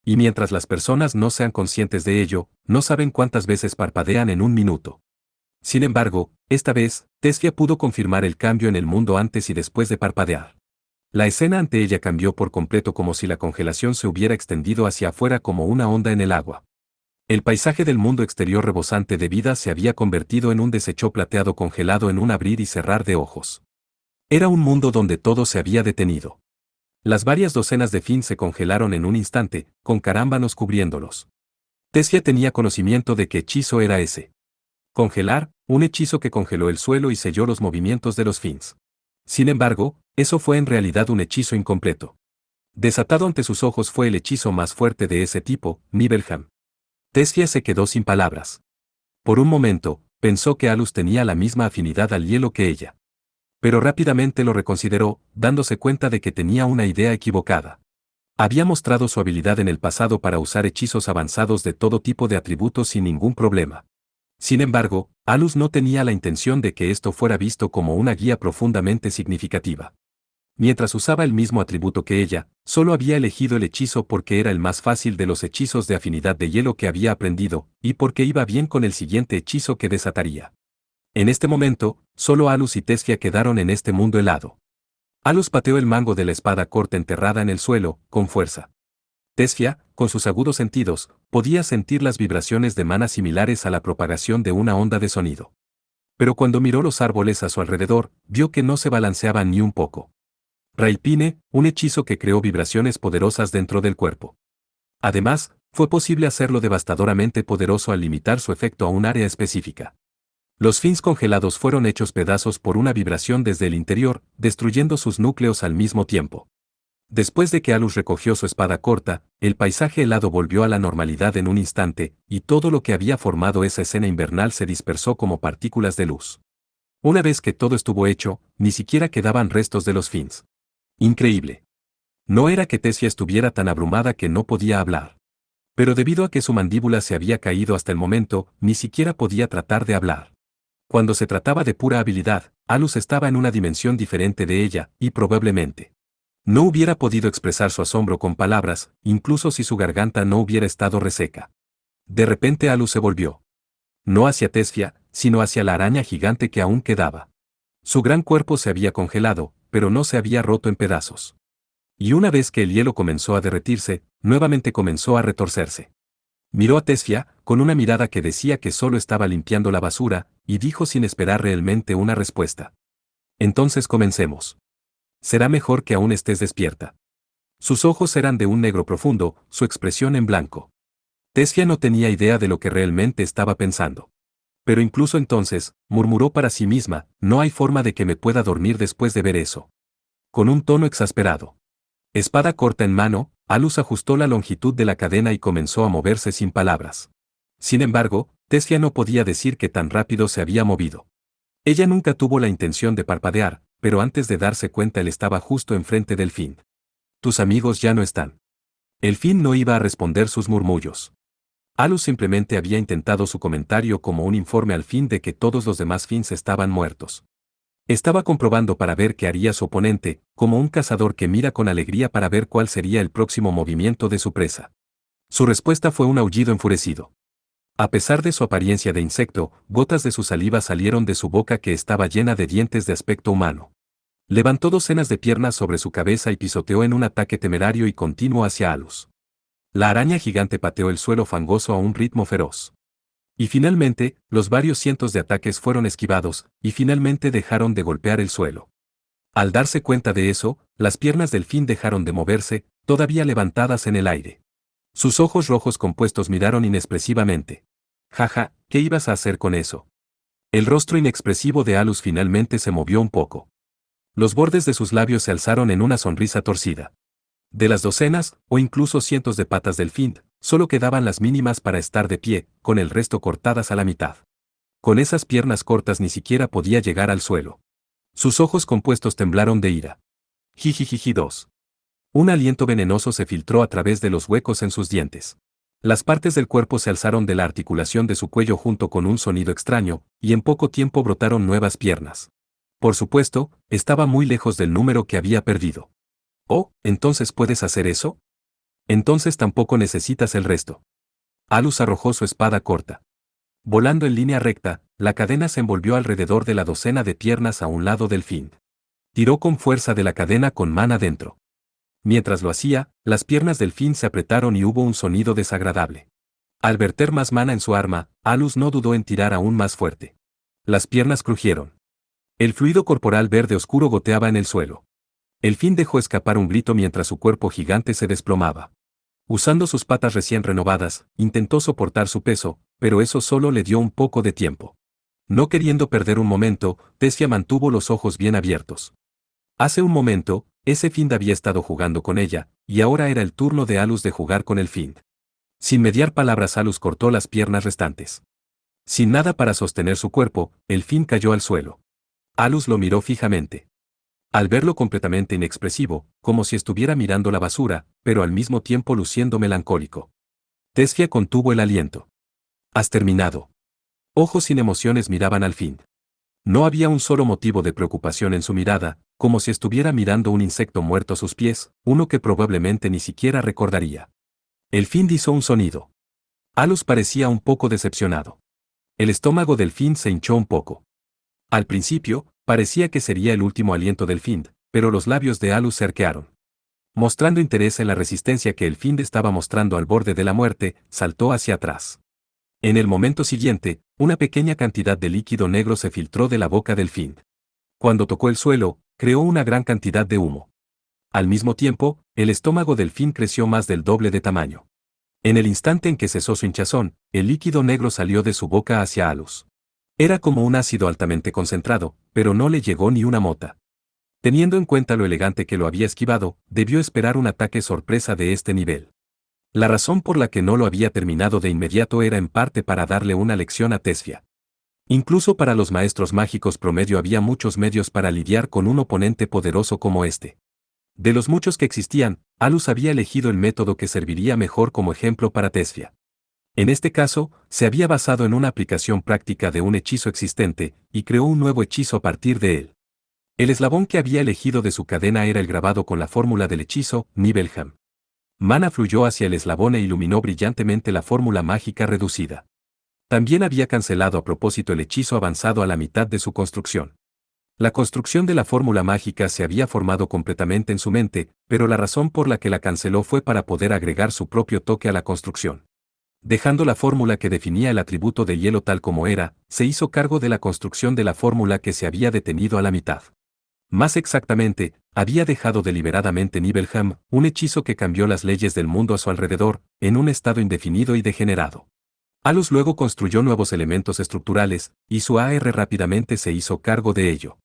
Speaker 1: Y mientras las personas no sean conscientes de ello, no saben cuántas veces parpadean en un minuto. Sin embargo, esta vez, Tesfia pudo confirmar el cambio en el mundo antes y después de parpadear. La escena ante ella cambió por completo como si la congelación se hubiera extendido hacia afuera como una onda en el agua. El paisaje del mundo exterior rebosante de vida se había convertido en un desecho plateado congelado en un abrir y cerrar de ojos. Era un mundo donde todo se había detenido. Las varias docenas de Finns se congelaron en un instante, con carámbanos cubriéndolos. Tesfia tenía conocimiento de qué hechizo era ese. Congelar, un hechizo que congeló el suelo y selló los movimientos de los Finns. Sin embargo, eso fue en realidad un hechizo incompleto. Desatado ante sus ojos fue el hechizo más fuerte de ese tipo, Nibelheim. Tesfia se quedó sin palabras. Por un momento, pensó que Alus tenía la misma afinidad al hielo que ella. Pero rápidamente lo reconsideró, dándose cuenta de que tenía una idea equivocada. Había mostrado su habilidad en el pasado para usar hechizos avanzados de todo tipo de atributos sin ningún problema. Sin embargo, Alus no tenía la intención de que esto fuera visto como una guía profundamente significativa. Mientras usaba el mismo atributo que ella, solo había elegido el hechizo porque era el más fácil de los hechizos de afinidad de hielo que había aprendido, y porque iba bien con el siguiente hechizo que desataría. En este momento, solo Alus y Tesfia quedaron en este mundo helado. Alus pateó el mango de la espada corta enterrada en el suelo, con fuerza. Tesfia, con sus agudos sentidos, podía sentir las vibraciones de mana similares a la propagación de una onda de sonido. Pero cuando miró los árboles a su alrededor, vio que no se balanceaban ni un poco. Raipine, un hechizo que creó vibraciones poderosas dentro del cuerpo. Además, fue posible hacerlo devastadoramente poderoso al limitar su efecto a un área específica. Los Finns congelados fueron hechos pedazos por una vibración desde el interior, destruyendo sus núcleos al mismo tiempo. Después de que Alus recogió su espada corta, el paisaje helado volvió a la normalidad en un instante, y todo lo que había formado esa escena invernal se dispersó como partículas de luz. Una vez que todo estuvo hecho, ni siquiera quedaban restos de los Finns. Increíble. No era que Tesfia estuviera tan abrumada que no podía hablar. Pero debido a que su mandíbula se había caído hasta el momento, ni siquiera podía tratar de hablar. Cuando se trataba de pura habilidad, Alus estaba en una dimensión diferente de ella, y probablemente no hubiera podido expresar su asombro con palabras, incluso si su garganta no hubiera estado reseca. De repente Alus se volvió. No hacia Tesfia, sino hacia la araña gigante que aún quedaba. Su gran cuerpo se había congelado, pero no se había roto en pedazos. Y una vez que el hielo comenzó a derretirse, nuevamente comenzó a retorcerse. Miró a Tesfia, con una mirada que decía que solo estaba limpiando la basura, y dijo sin esperar realmente una respuesta. Entonces comencemos. Será mejor que aún estés despierta. Sus ojos eran de un negro profundo, su expresión en blanco. Tesfia no tenía idea de lo que realmente estaba pensando. Pero incluso entonces, murmuró para sí misma, no hay forma de que me pueda dormir después de ver eso. Con un tono exasperado. Espada corta en mano, Alus ajustó la longitud de la cadena y comenzó a moverse sin palabras. Sin embargo, Tesfia no podía decir que tan rápido se había movido. Ella nunca tuvo la intención de parpadear, pero antes de darse cuenta él estaba justo enfrente del Finn. Tus amigos ya no están. El Fin no iba a responder sus murmullos. Alus simplemente había intentado su comentario como un informe al fin de que todos los demás Fins estaban muertos. Estaba comprobando para ver qué haría su oponente, como un cazador que mira con alegría para ver cuál sería el próximo movimiento de su presa. Su respuesta fue un aullido enfurecido. A pesar de su apariencia de insecto, gotas de su saliva salieron de su boca que estaba llena de dientes de aspecto humano. Levantó docenas de piernas sobre su cabeza y pisoteó en un ataque temerario y continuo hacia Alus. La araña gigante pateó el suelo fangoso a un ritmo feroz. Y finalmente, los varios cientos de ataques fueron esquivados, y finalmente dejaron de golpear el suelo. Al darse cuenta de eso, las piernas del Fin dejaron de moverse, todavía levantadas en el aire. Sus ojos rojos compuestos miraron inexpresivamente. Jaja, ¿qué ibas a hacer con eso? El rostro inexpresivo de Alus finalmente se movió un poco. Los bordes de sus labios se alzaron en una sonrisa torcida. De las docenas, o incluso cientos de patas del Fin, solo quedaban las mínimas para estar de pie, con el resto cortadas a la mitad. Con esas piernas cortas ni siquiera podía llegar al suelo. Sus ojos compuestos temblaron de ira. Jijijiji 2. Un aliento venenoso se filtró a través de los huecos en sus dientes. Las partes del cuerpo se alzaron de la articulación de su cuello junto con un sonido extraño, y en poco tiempo brotaron nuevas piernas. Por supuesto, estaba muy lejos del número que había perdido. Oh, ¿entonces puedes hacer eso? Entonces tampoco necesitas el resto. Alus arrojó su espada corta. Volando en línea recta, la cadena se envolvió alrededor de la docena de piernas a un lado del Fin. Tiró con fuerza de la cadena con mana dentro. Mientras lo hacía, las piernas del Fin se apretaron y hubo un sonido desagradable. Al verter más mana en su arma, Alus no dudó en tirar aún más fuerte. Las piernas crujieron. El fluido corporal verde oscuro goteaba en el suelo. El Fin dejó escapar un grito mientras su cuerpo gigante se desplomaba. Usando sus patas recién renovadas, intentó soportar su peso, pero eso solo le dio un poco de tiempo. No queriendo perder un momento, Tessia mantuvo los ojos bien abiertos. Hace un momento, ese Fin había estado jugando con ella, y ahora era el turno de Alus de jugar con el Fin. Sin mediar palabras, Alus cortó las piernas restantes. Sin nada para sostener su cuerpo, el Fin cayó al suelo. Alus lo miró fijamente. Al verlo completamente inexpresivo, como si estuviera mirando la basura, pero al mismo tiempo luciendo melancólico. Tessia contuvo el aliento. ¿Has terminado? Ojos sin emociones miraban al Fin. No había un solo motivo de preocupación en su mirada, como si estuviera mirando un insecto muerto a sus pies, uno que probablemente ni siquiera recordaría. El Fin hizo un sonido. Alus parecía un poco decepcionado. El estómago del Fin se hinchó un poco. Al principio, parecía que sería el último aliento del Fin, pero los labios de Alus se arquearon. Mostrando interés en la resistencia que el Fin estaba mostrando al borde de la muerte, saltó hacia atrás. En el momento siguiente, una pequeña cantidad de líquido negro se filtró de la boca del Fin. Cuando tocó el suelo, creó una gran cantidad de humo. Al mismo tiempo, el estómago del Fin creció más del doble de tamaño. En el instante en que cesó su hinchazón, el líquido negro salió de su boca hacia Alus. Era como un ácido altamente concentrado, pero no le llegó ni una mota. Teniendo en cuenta lo elegante que lo había esquivado, debió esperar un ataque sorpresa de este nivel. La razón por la que no lo había terminado de inmediato era en parte para darle una lección a Tessia. Incluso para los maestros mágicos promedio había muchos medios para lidiar con un oponente poderoso como este. De los muchos que existían, Alus había elegido el método que serviría mejor como ejemplo para Tessia. En este caso, se había basado en una aplicación práctica de un hechizo existente, y creó un nuevo hechizo a partir de él. El eslabón que había elegido de su cadena era el grabado con la fórmula del hechizo, Nibelheim. Mana fluyó hacia el eslabón e iluminó brillantemente la fórmula mágica reducida. También había cancelado a propósito el hechizo avanzado a la mitad de su construcción. La construcción de la fórmula mágica se había formado completamente en su mente, pero la razón por la que la canceló fue para poder agregar su propio toque a la construcción. Dejando la fórmula que definía el atributo de hielo tal como era, se hizo cargo de la construcción de la fórmula que se había detenido a la mitad. Más exactamente, había dejado deliberadamente Nibelheim, un hechizo que cambió las leyes del mundo a su alrededor, en un estado indefinido y degenerado. Alus luego construyó nuevos elementos estructurales, y su AR rápidamente se hizo cargo de ello.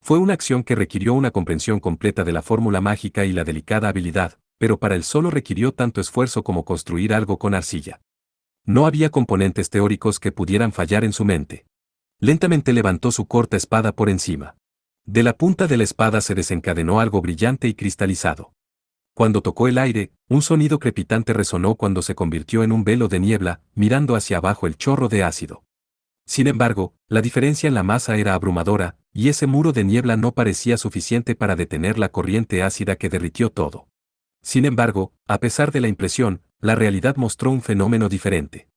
Speaker 1: Fue una acción que requirió una comprensión completa de la fórmula mágica y la delicada habilidad, pero para él solo requirió tanto esfuerzo como construir algo con arcilla. No había componentes teóricos que pudieran fallar en su mente. Lentamente levantó su corta espada por encima. De la punta de la espada se desencadenó algo brillante y cristalizado. Cuando tocó el aire, un sonido crepitante resonó cuando se convirtió en un velo de niebla, mirando hacia abajo el chorro de ácido. Sin embargo, la diferencia en la masa era abrumadora, y ese muro de niebla no parecía suficiente para detener la corriente ácida que derritió todo. Sin embargo, a pesar de la impresión, la realidad mostró un fenómeno diferente.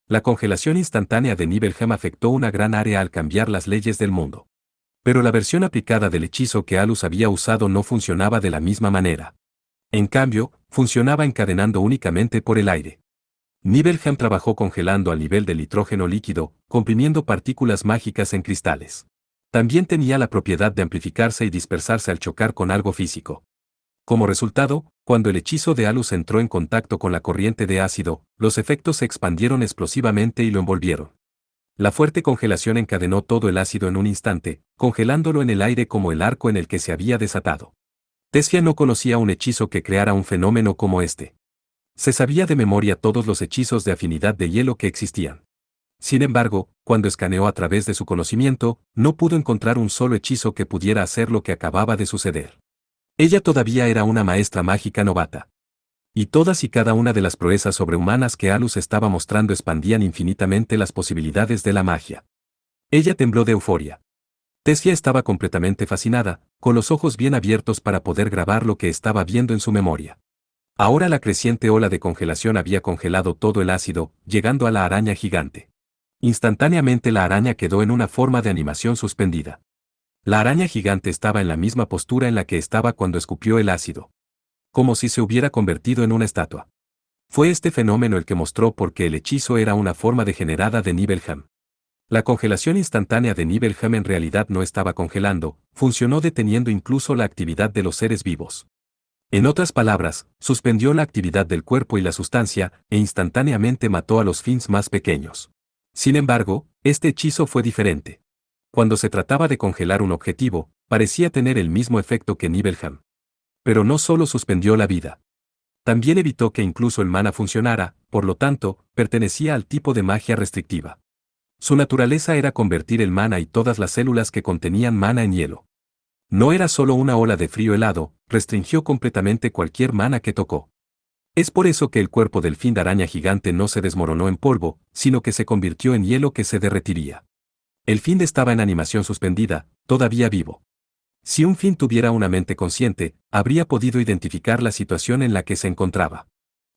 Speaker 1: La congelación instantánea de Nibelheim afectó una gran área al cambiar las leyes del mundo. Pero la versión aplicada del hechizo que Alus había usado no funcionaba de la misma manera. En cambio, funcionaba encadenando únicamente por el aire. Nibelheim trabajó congelando al nivel del nitrógeno líquido, comprimiendo partículas mágicas en cristales. También tenía la propiedad de amplificarse y dispersarse al chocar con algo físico. Como resultado, cuando el hechizo de Alus entró en contacto con la corriente de ácido, los efectos se expandieron explosivamente y lo envolvieron. La fuerte congelación encadenó todo el ácido en un instante, congelándolo en el aire como el arco en el que se había desatado. Tessia no conocía un hechizo que creara un fenómeno como este. Se sabía de memoria todos los hechizos de afinidad de hielo que existían. Sin embargo, cuando escaneó a través de su conocimiento, no pudo encontrar un solo hechizo que pudiera hacer lo que acababa de suceder. Ella todavía era una maestra mágica novata. Y todas y cada una de las proezas sobrehumanas que Alus estaba mostrando expandían infinitamente las posibilidades de la magia. Ella tembló de euforia. Tessia estaba completamente fascinada, con los ojos bien abiertos para poder grabar lo que estaba viendo en su memoria. Ahora la creciente ola de congelación había congelado todo el ácido, llegando a la araña gigante. Instantáneamente la araña quedó en una forma de animación suspendida. La araña gigante estaba en la misma postura en la que estaba cuando escupió el ácido. Como si se hubiera convertido en una estatua. Fue este fenómeno el que mostró por qué el hechizo era una forma degenerada de Nibelheim. La congelación instantánea de Nibelheim en realidad no estaba congelando, funcionó deteniendo incluso la actividad de los seres vivos. En otras palabras, suspendió la actividad del cuerpo y la sustancia, e instantáneamente mató a los Finns más pequeños. Sin embargo, este hechizo fue diferente. Cuando se trataba de congelar un objetivo, parecía tener el mismo efecto que Nibelheim. Pero no solo suspendió la vida. También evitó que incluso el mana funcionara, por lo tanto, pertenecía al tipo de magia restrictiva. Su naturaleza era convertir el mana y todas las células que contenían mana en hielo. No era solo una ola de frío helado, restringió completamente cualquier mana que tocó. Es por eso que el cuerpo del fin de araña gigante no se desmoronó en polvo, sino que se convirtió en hielo que se derretiría. El Find estaba en animación suspendida, todavía vivo. Si un Find tuviera una mente consciente, habría podido identificar la situación en la que se encontraba.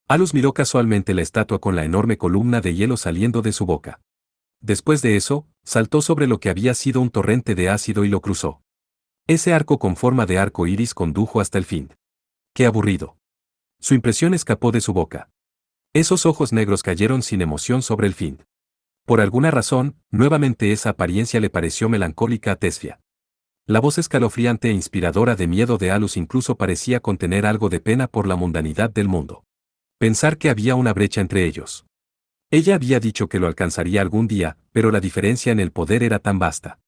Speaker 1: Alus miró casualmente la estatua con la enorme columna de hielo saliendo de su boca. Después de eso, saltó sobre lo que había sido un torrente de ácido y lo cruzó. Ese arco con forma de arco iris condujo hasta el Find. ¡Qué aburrido! Su impresión escapó de su boca. Esos ojos negros cayeron sin emoción sobre el Find. Por alguna razón, nuevamente esa apariencia le pareció melancólica a Tessia. La voz escalofriante e inspiradora de miedo de Alus incluso parecía contener algo de pena por la mundanidad del mundo. Pensar que había una brecha entre ellos. Ella había dicho que lo alcanzaría algún día, pero la diferencia en el poder era tan vasta.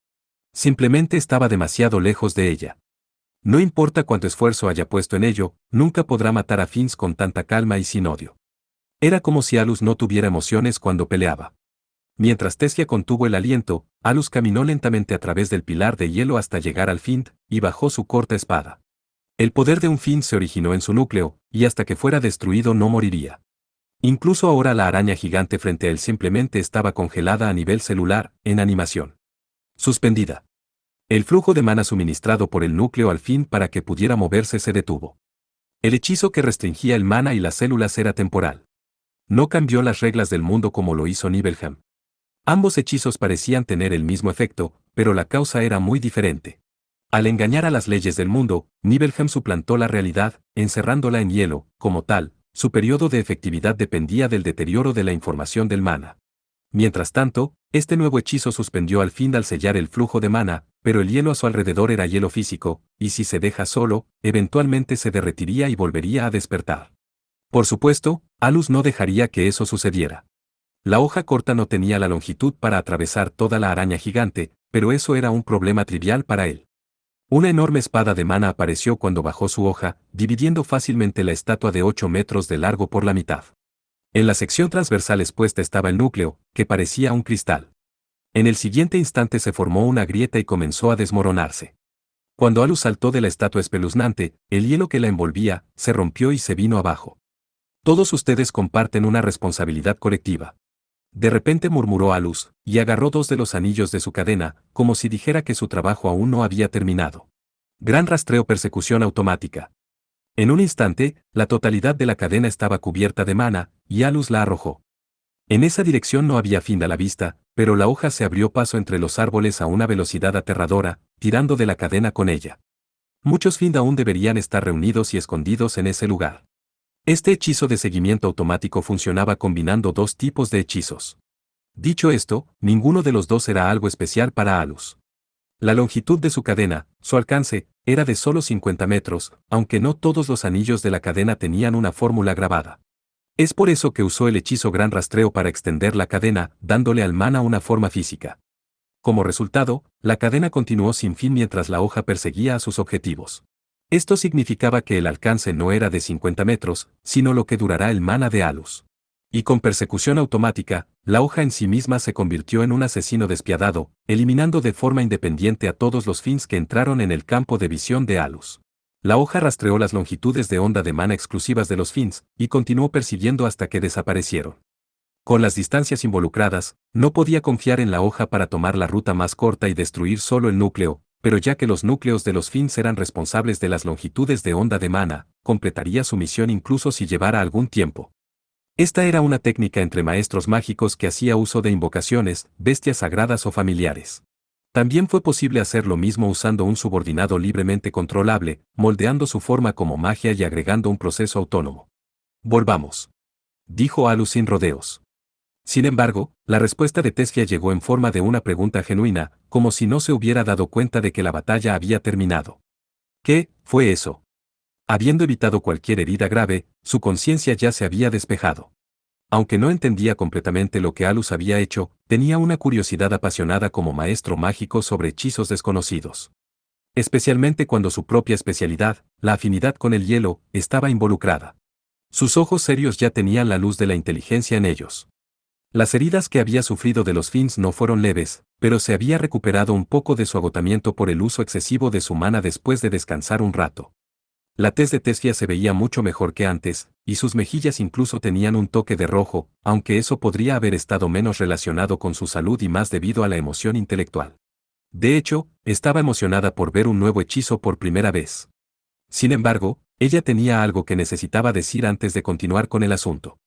Speaker 1: Simplemente estaba demasiado lejos de ella. No importa cuánto esfuerzo haya puesto en ello, nunca podrá matar a Finns con tanta calma y sin odio. Era como si Alus no tuviera emociones cuando peleaba. Mientras Tessia contuvo el aliento, Alus caminó lentamente a través del pilar de hielo hasta llegar al Find, y bajó su corta espada. El poder de un Find se originó en su núcleo, y hasta que fuera destruido no moriría. Incluso ahora la araña gigante frente a él simplemente estaba congelada a nivel celular, en animación. Suspendida. El flujo de mana suministrado por el núcleo al Find para que pudiera moverse se detuvo. El hechizo que restringía el mana y las células era temporal. No cambió las reglas del mundo como lo hizo Nibelheim. Ambos hechizos parecían tener el mismo efecto, pero la causa era muy diferente. Al engañar a las leyes del mundo, Nibelheim suplantó la realidad, encerrándola en hielo, como tal, su periodo de efectividad dependía del deterioro de la información del mana. Mientras tanto, este nuevo hechizo suspendió al Find al sellar el flujo de mana, pero el hielo a su alrededor era hielo físico, y si se deja solo, eventualmente se derretiría y volvería a despertar. Por supuesto, Alus no dejaría que eso sucediera. La hoja corta no tenía la longitud para atravesar toda la araña gigante, pero eso era un problema trivial para él. Una enorme espada de mana apareció cuando bajó su hoja, dividiendo fácilmente la estatua de 8 metros de largo por la mitad. En la sección transversal expuesta estaba el núcleo, que parecía un cristal. En el siguiente instante se formó una grieta y comenzó a desmoronarse. Cuando Alus saltó de la estatua espeluznante, el hielo que la envolvía se rompió y se vino abajo. Todos ustedes comparten una responsabilidad colectiva. De repente murmuró Alus, y agarró dos de los anillos de su cadena, como si dijera que su trabajo aún no había terminado. Gran rastreo persecución automática. En un instante, la totalidad de la cadena estaba cubierta de mana, y Alus la arrojó. En esa dirección no había fin a la vista, pero la hoja se abrió paso entre los árboles a una velocidad aterradora, tirando de la cadena con ella. Muchos Find aún deberían estar reunidos y escondidos en ese lugar. Este hechizo de seguimiento automático funcionaba combinando dos tipos de hechizos. Dicho esto, ninguno de los dos era algo especial para Alus. La longitud de su cadena, su alcance, era de solo 50 metros, aunque no todos los anillos de la cadena tenían una fórmula grabada. Es por eso que usó el hechizo Gran Rastreo para extender la cadena, dándole al mana una forma física. Como resultado, la cadena continuó sin fin mientras la hoja perseguía a sus objetivos. Esto significaba que el alcance no era de 50 metros, sino lo que durará el mana de Alus. Y con persecución automática, la hoja en sí misma se convirtió en un asesino despiadado, eliminando de forma independiente a todos los Finns que entraron en el campo de visión de Alus. La hoja rastreó las longitudes de onda de mana exclusivas de los Finns, y continuó persiguiendo hasta que desaparecieron. Con las distancias involucradas, no podía confiar en la hoja para tomar la ruta más corta y destruir solo el núcleo, pero ya que los núcleos de los Finns eran responsables de las longitudes de onda de mana, completaría su misión incluso si llevara algún tiempo. Esta era una técnica entre maestros mágicos que hacía uso de invocaciones, bestias sagradas o familiares. También fue posible hacer lo mismo usando un subordinado libremente controlable, moldeando su forma como magia y agregando un proceso autónomo. Volvamos. Dijo Alus sin rodeos. Sin embargo, la respuesta de Tesfia llegó en forma de una pregunta genuina, como si no se hubiera dado cuenta de que la batalla había terminado. ¿Qué fue eso? Habiendo evitado cualquier herida grave, su conciencia ya se había despejado. Aunque no entendía completamente lo que Alus había hecho, tenía una curiosidad apasionada como maestro mágico sobre hechizos desconocidos. Especialmente cuando su propia especialidad, la afinidad con el hielo, estaba involucrada. Sus ojos serios ya tenían la luz de la inteligencia en ellos. Las heridas que había sufrido de los Finns no fueron leves, pero se había recuperado un poco de su agotamiento por el uso excesivo de su mana después de descansar un rato. La tez de Tesfia se veía mucho mejor que antes, y sus mejillas incluso tenían un toque de rojo, aunque eso podría haber estado menos relacionado con su salud y más debido a la emoción intelectual. De hecho, estaba emocionada por ver un nuevo hechizo por primera vez. Sin embargo, ella tenía algo que necesitaba decir antes de continuar con el asunto.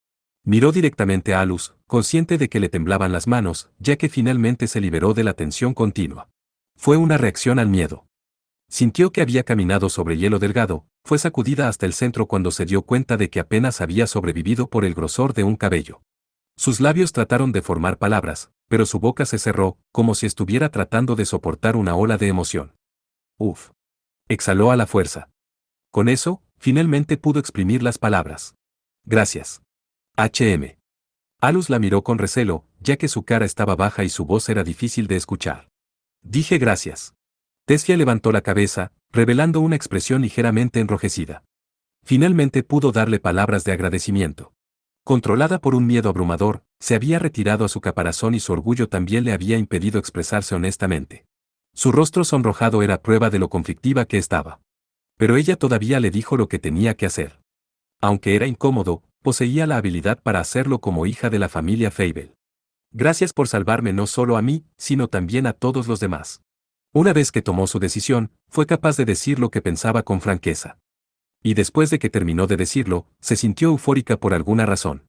Speaker 1: Miró directamente a Alus, consciente de que le temblaban las manos, ya que finalmente se liberó de la tensión continua. Fue una reacción al miedo. Sintió que había caminado sobre hielo delgado, fue sacudida hasta el centro cuando se dio cuenta de que apenas había sobrevivido por el grosor de un cabello. Sus labios trataron de formar palabras, pero su boca se cerró, como si estuviera tratando de soportar una ola de emoción. Uf. Exhaló a la fuerza. Con eso, finalmente pudo exprimir las palabras. Gracias. HM. Alus la miró con recelo, ya que su cara estaba baja y su voz era difícil de escuchar. Dije gracias. Tesfia levantó la cabeza, revelando una expresión ligeramente enrojecida. Finalmente pudo darle palabras de agradecimiento. Controlada por un miedo abrumador, se había retirado a su caparazón y su orgullo también le había impedido expresarse honestamente. Su rostro sonrojado era prueba de lo conflictiva que estaba. Pero ella todavía le dijo lo que tenía que hacer. Aunque era incómodo, poseía la habilidad para hacerlo como hija de la familia Fable. Gracias por salvarme no solo a mí, sino también a todos los demás. Una vez que tomó su decisión, fue capaz de decir lo que pensaba con franqueza. Y después de que terminó de decirlo, se sintió eufórica por alguna razón.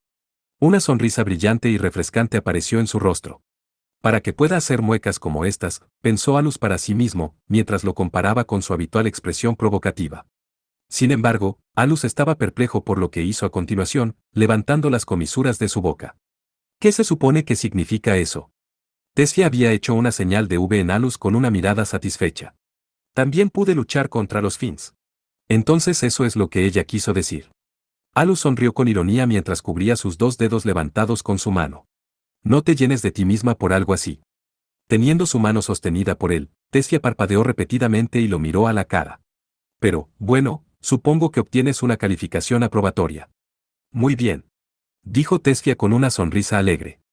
Speaker 1: Una sonrisa brillante y refrescante apareció en su rostro. Para que pueda hacer muecas como estas, pensó Alus para sí mismo, mientras lo comparaba con su habitual expresión provocativa. Sin embargo, Alus estaba perplejo por lo que hizo a continuación, levantando las comisuras de su boca. ¿Qué se supone que significa eso? Tesfia había hecho una señal de V en Alus con una mirada satisfecha. También pude luchar contra los Finns. Entonces eso es lo que ella quiso decir. Alus sonrió con ironía mientras cubría sus dos dedos levantados con su mano. No te llenes de ti misma por algo así. Teniendo su mano sostenida por él, Tesfia parpadeó repetidamente y lo miró a la cara. Pero, bueno, supongo que obtienes una calificación aprobatoria. Muy bien. Dijo Tesfia con una sonrisa alegre.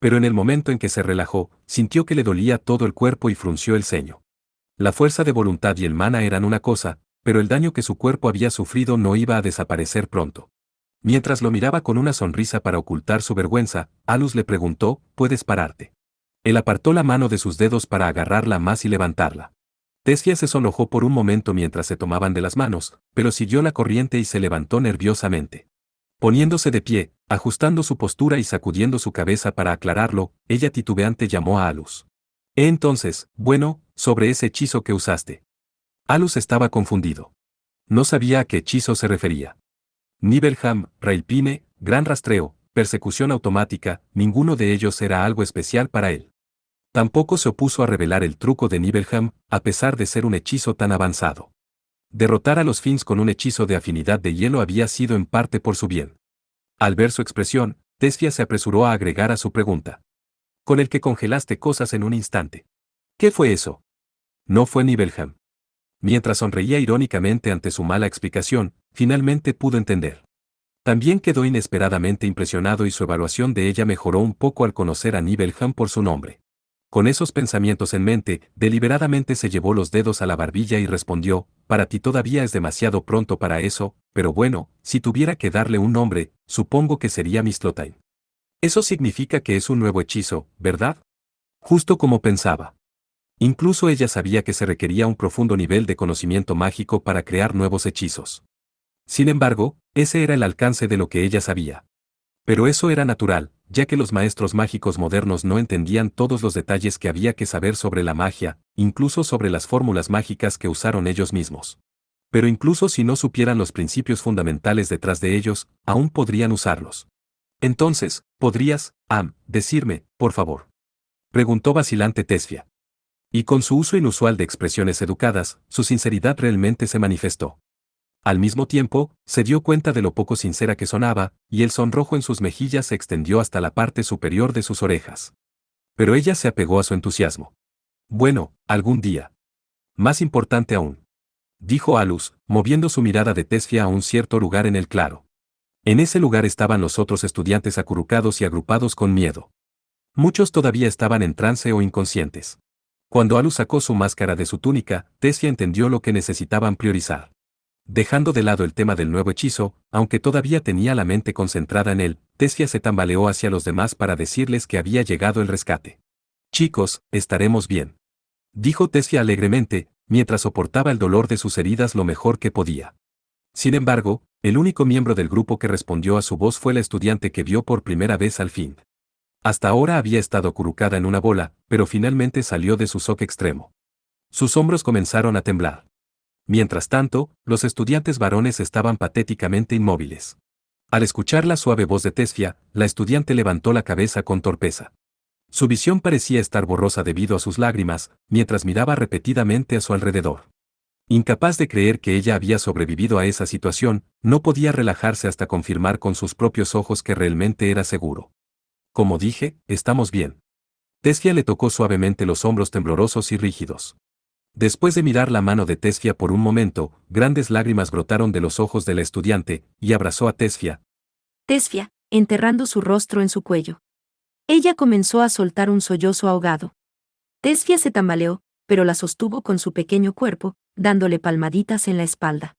Speaker 1: Pero en el momento en que se relajó, sintió que le dolía todo el cuerpo y frunció el ceño. La fuerza de voluntad y el mana eran una cosa, pero el daño que su cuerpo había sufrido no iba a desaparecer pronto. Mientras lo miraba con una sonrisa para ocultar su vergüenza, Alus le preguntó, ¿puedes pararte? Él apartó la mano de sus dedos para agarrarla más y levantarla. Tessia se sonrojó por un momento mientras se tomaban de las manos, pero siguió la corriente y se levantó nerviosamente. Poniéndose de pie, ajustando su postura y sacudiendo su cabeza para aclararlo, ella titubeante llamó a Alus. Entonces, bueno, sobre ese hechizo que usaste. Alus estaba confundido. No sabía a qué hechizo se refería. Nibelheim, Railpine, Gran Rastreo, Persecución Automática, ninguno de ellos era algo especial para él. Tampoco se opuso a revelar el truco de Nibelheim, a pesar de ser un hechizo tan avanzado. Derrotar a los Finns con un hechizo de afinidad de hielo había sido en parte por su bien. Al ver su expresión, Tessia se apresuró a agregar a su pregunta. Con el que congelaste cosas en un instante. ¿Qué fue eso? No fue Nibelheim. Mientras sonreía irónicamente ante su mala explicación, finalmente pudo entender. También quedó inesperadamente impresionado y su evaluación de ella mejoró un poco al conocer a Nibelheim por su nombre. Con esos pensamientos en mente, deliberadamente se llevó los dedos a la barbilla y respondió, para ti todavía es demasiado pronto para eso, pero bueno, si tuviera que darle un nombre, supongo que sería Mistlotain. Eso significa que es un nuevo hechizo, ¿verdad? Justo como pensaba. Incluso ella sabía que se requería un profundo nivel de conocimiento mágico para crear nuevos hechizos. Sin embargo, ese era el alcance de lo que ella sabía. Pero eso era natural, ya que los maestros mágicos modernos no entendían todos los detalles que había que saber sobre la magia, incluso sobre las fórmulas mágicas que usaron ellos mismos. Pero incluso si no supieran los principios fundamentales detrás de ellos, aún podrían usarlos. Entonces, ¿podrías, decirme, por favor? Preguntó vacilante Tesfia. Y con su uso inusual de expresiones educadas, su sinceridad realmente se manifestó. Al mismo tiempo, se dio cuenta de lo poco sincera que sonaba, y el sonrojo en sus mejillas se extendió hasta la parte superior de sus orejas. Pero ella se apegó a su entusiasmo. Bueno, algún día. Más importante aún. Dijo Alus, moviendo su mirada de Tesfia a un cierto lugar en el claro. En ese lugar estaban los otros estudiantes acurrucados y agrupados con miedo. Muchos todavía estaban en trance o inconscientes. Cuando Alus sacó su máscara de su túnica, Tesfia entendió lo que necesitaban priorizar. Dejando de lado el tema del nuevo hechizo, aunque todavía tenía la mente concentrada en él, Tesfia se tambaleó hacia los demás para decirles que había llegado el rescate. Chicos, estaremos bien. Dijo Tesfia alegremente, mientras soportaba el dolor de sus heridas lo mejor que podía. Sin embargo, el único miembro del grupo que respondió a su voz fue la estudiante que vio por primera vez al fin. Hasta ahora había estado acurrucada en una bola, pero finalmente salió de su shock extremo. Sus hombros comenzaron a temblar. Mientras tanto, los estudiantes varones estaban patéticamente inmóviles. Al escuchar la suave voz de Tesfia, la estudiante levantó la cabeza con torpeza. Su visión parecía estar borrosa debido a sus lágrimas, mientras miraba repetidamente a su alrededor. Incapaz de creer que ella había sobrevivido a esa situación, no podía relajarse hasta confirmar con sus propios ojos que realmente era seguro. Como dije, estamos bien. Tesfia le tocó suavemente los hombros temblorosos y rígidos. Después de mirar la mano de Tesfia por un momento, grandes lágrimas brotaron de los ojos de la estudiante, y abrazó a Tesfia.
Speaker 2: Tesfia, enterrando su rostro en su cuello. Ella comenzó a soltar un sollozo ahogado. Tesfia se tambaleó, pero la sostuvo con su pequeño cuerpo, dándole palmaditas en la espalda.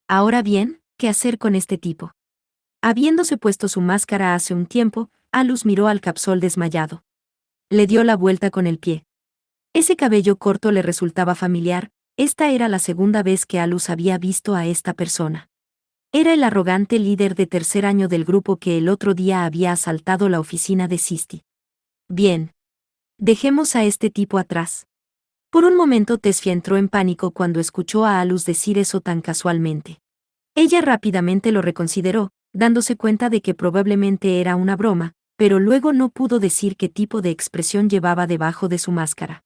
Speaker 2: Ahora bien, ¿qué hacer con este tipo? Habiéndose puesto su máscara hace un tiempo, Alus miró al Capsol desmayado. Le dio la vuelta con el pie. Ese cabello corto le resultaba familiar, esta era la segunda vez que Alus había visto a esta persona. Era el arrogante líder de tercer año del grupo que el otro día había asaltado la oficina de Sisti. Bien. Dejemos a este tipo atrás. Por un momento Tesfia entró en pánico cuando escuchó a Alus decir eso tan casualmente. Ella rápidamente lo reconsideró, dándose cuenta de que probablemente era una broma, pero luego no pudo decir qué tipo de expresión llevaba debajo de su máscara.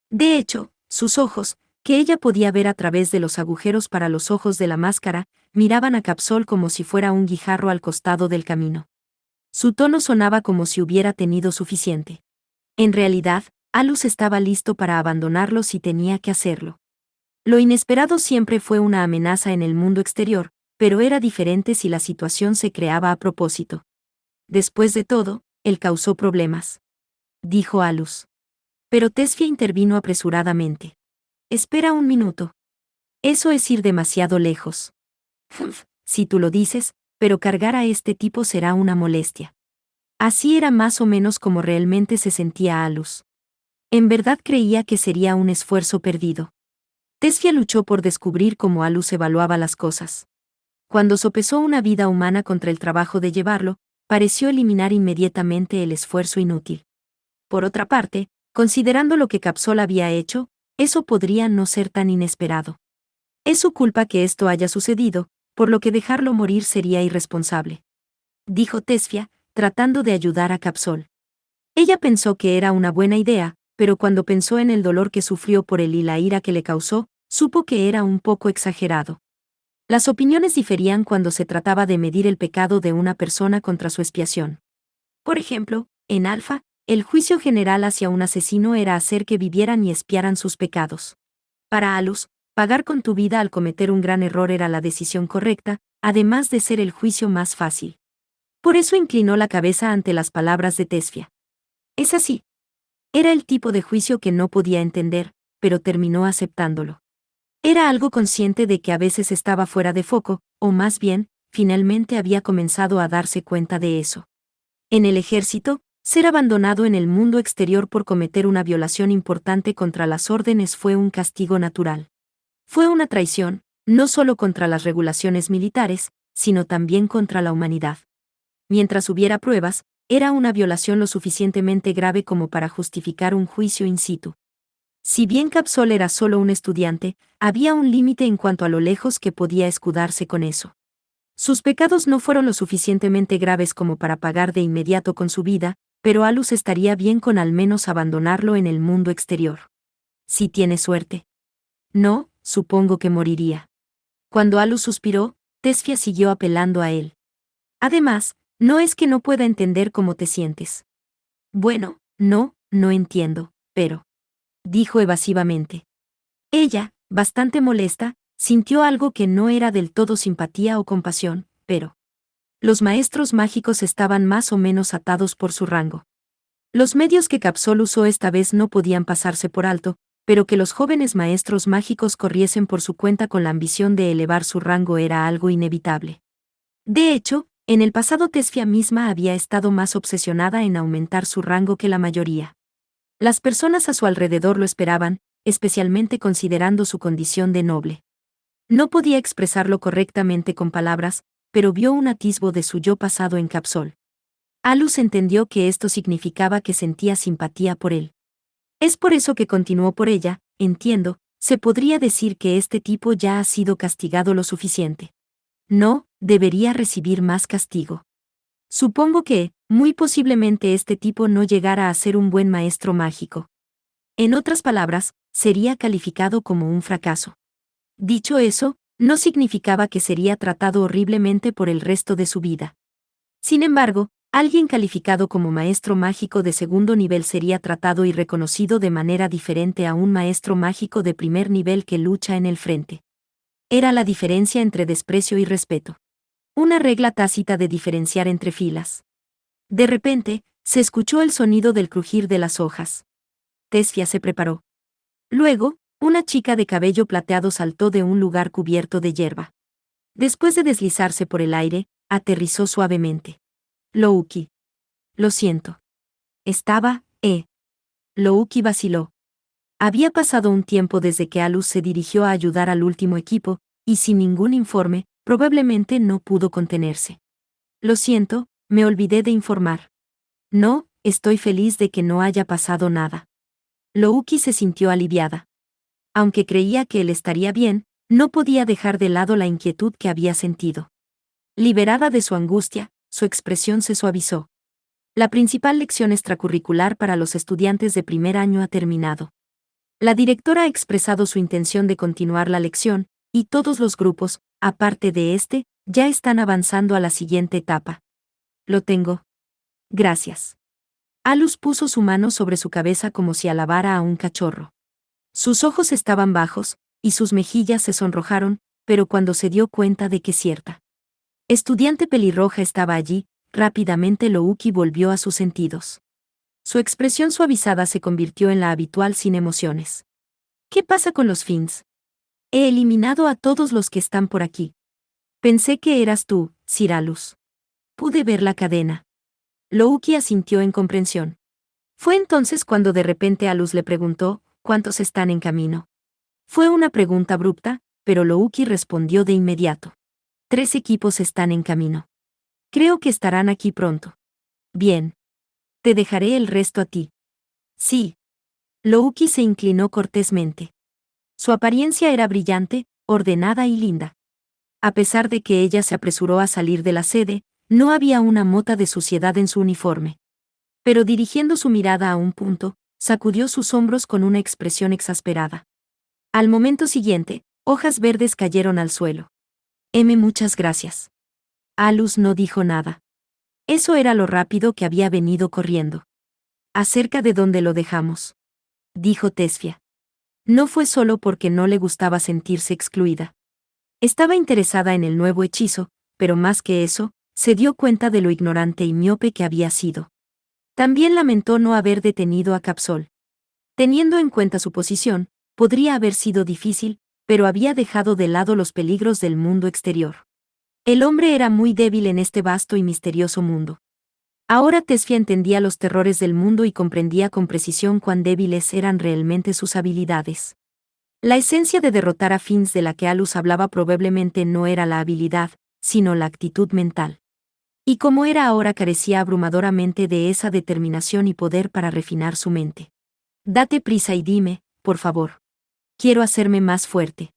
Speaker 2: De hecho, sus ojos, que ella podía ver a través de los agujeros para los ojos de la máscara, miraban a Capsol como si fuera un guijarro al costado del camino. Su tono sonaba como si hubiera tenido suficiente. En realidad, Alus estaba listo para abandonarlo si tenía que hacerlo. Lo inesperado siempre fue una amenaza en el mundo exterior, pero era diferente si la situación se creaba a propósito. Después de todo, él causó problemas. Dijo Alus. Pero Tesfia intervino apresuradamente. espera un minuto. Eso es ir demasiado lejos. Si tú lo dices, pero cargar a este tipo será una molestia. Así era más o menos como realmente se sentía Alus. En verdad creía que sería un esfuerzo perdido. Tesfia luchó por descubrir cómo Alus evaluaba las cosas. Cuando sopesó una vida humana contra el trabajo de llevarlo, pareció eliminar inmediatamente el esfuerzo inútil. Por otra parte, considerando lo que Capsol había hecho, eso podría no ser tan inesperado. Es su culpa que esto haya sucedido, por lo que dejarlo morir sería irresponsable. Dijo Tesfia, tratando de ayudar a Capsol. Ella pensó que era una buena idea, pero cuando pensó en el dolor que sufrió por él y la ira que le causó, supo que era un poco exagerado. Las opiniones diferían cuando se trataba de medir el pecado de una persona contra su expiación. Por ejemplo, en Alfa, el juicio general hacia un asesino era hacer que vivieran y expiaran sus pecados. Para Alus, pagar con tu vida al cometer un gran error era la decisión correcta, además de ser el juicio más fácil. Por eso inclinó la cabeza ante las palabras de Tesfia. Es así. Era el tipo de juicio que no podía entender, pero terminó aceptándolo. Era algo consciente de que a veces estaba fuera de foco, o más bien, finalmente había comenzado a darse cuenta de eso. En el ejército, ser abandonado en el mundo exterior por cometer una violación importante contra las órdenes fue un castigo natural. Fue una traición, no solo contra las regulaciones militares, sino también contra la humanidad. Mientras hubiera pruebas, era una violación lo suficientemente grave como para justificar un juicio in situ. Si bien Capsol era solo un estudiante, había un límite en cuanto a lo lejos que podía escudarse con eso. Sus pecados no fueron lo suficientemente graves como para pagar de inmediato con su vida, pero Alus estaría bien con al menos abandonarlo en el mundo exterior. Si tiene suerte. No, supongo que moriría. Cuando Alus suspiró, Tesfia siguió apelando a él. Además, no es que no pueda entender cómo te sientes. Bueno, no entiendo, pero... dijo evasivamente. Ella, bastante molesta, sintió algo que no era del todo simpatía o compasión, pero... los maestros mágicos estaban más o menos atados por su rango. Los medios que Capsol usó esta vez no podían pasarse por alto, pero que los jóvenes maestros mágicos corriesen por su cuenta con la ambición de elevar su rango era algo inevitable. De hecho, en el pasado Tesfia misma había estado más obsesionada en aumentar su rango que la mayoría. Las personas a su alrededor lo esperaban, especialmente considerando su condición de noble. No podía expresarlo correctamente con palabras, pero vio un atisbo de su yo pasado en Capsol. Alus entendió que esto significaba que sentía simpatía por él. Es por eso que continuó por ella, entiendo, se podría decir que este tipo ya ha sido castigado lo suficiente. No, debería recibir más castigo. Supongo que, muy posiblemente este tipo no llegara a ser un buen maestro mágico. En otras palabras, sería calificado como un fracaso. Dicho eso, no significaba que sería tratado horriblemente por el resto de su vida. Sin embargo, alguien calificado como maestro mágico de segundo nivel sería tratado y reconocido de manera diferente a un maestro mágico de primer nivel que lucha en el frente. Era la diferencia entre desprecio y respeto. Una regla tácita de diferenciar entre filas. De repente, se escuchó el sonido del crujir de las hojas. Tesfia se preparó. Luego, una chica de cabello plateado saltó de un lugar cubierto de hierba. Después de deslizarse por el aire, aterrizó suavemente. Louki. Lo siento. Estaba, Louki vaciló. Había pasado un tiempo desde que Alus se dirigió a ayudar al último equipo, y sin ningún informe, probablemente no pudo contenerse. Lo siento, me olvidé de informar. No, estoy feliz de que no haya pasado nada. Louki se sintió aliviada. Aunque creía que él estaría bien, no podía dejar de lado la inquietud que había sentido. Liberada de su angustia, su expresión se suavizó. La principal lección extracurricular para los estudiantes de primer año ha terminado. La directora ha expresado su intención de continuar la lección, y todos los grupos, aparte de este, ya están avanzando a la siguiente etapa. Lo tengo. Gracias. Alus puso su mano sobre su cabeza como si alabara a un cachorro. Sus ojos estaban bajos, y sus mejillas se sonrojaron, pero cuando se dio cuenta de que cierta estudiante pelirroja estaba allí, rápidamente Louki volvió a sus sentidos. Su expresión suavizada se convirtió en la habitual sin emociones. ¿Qué pasa con los Finns? He eliminado a todos los que están por aquí. Pensé que eras tú, Cyralus. Pude ver la cadena. Louki asintió en comprensión. Fue entonces cuando de repente Alus le preguntó, ¿cuántos están en camino? Fue una pregunta abrupta, pero Louki respondió de inmediato. 3 equipos están en camino. Creo que estarán aquí pronto. Bien. Te dejaré el resto a ti. Sí. Louki se inclinó cortésmente. Su apariencia era brillante, ordenada y linda. A pesar de que ella se apresuró a salir de la sede, no había una mota de suciedad en su uniforme. Pero dirigiendo su mirada a un punto, sacudió sus hombros con una expresión exasperada. Al momento siguiente, hojas verdes cayeron al suelo. Muchas gracias. Alus no dijo nada. Eso era lo rápido que había venido corriendo. Acerca de dónde lo dejamos, dijo Tesfia. No fue solo porque no le gustaba sentirse excluida. Estaba interesada en el nuevo hechizo, pero más que eso, se dio cuenta de lo ignorante y miope que había sido. También lamentó no haber detenido a Capsol. Teniendo en cuenta su posición, podría haber sido difícil, pero había dejado de lado los peligros del mundo exterior. El hombre era muy débil en este vasto y misterioso mundo. Ahora Tesfia entendía los terrores del mundo y comprendía con precisión cuán débiles eran realmente sus habilidades. La esencia de derrotar a Finns de la que Alus hablaba probablemente no era la habilidad, sino la actitud mental. Y como era ahora carecía abrumadoramente de esa determinación y poder para refinar su mente. Date prisa y dime, por favor. Quiero hacerme más fuerte.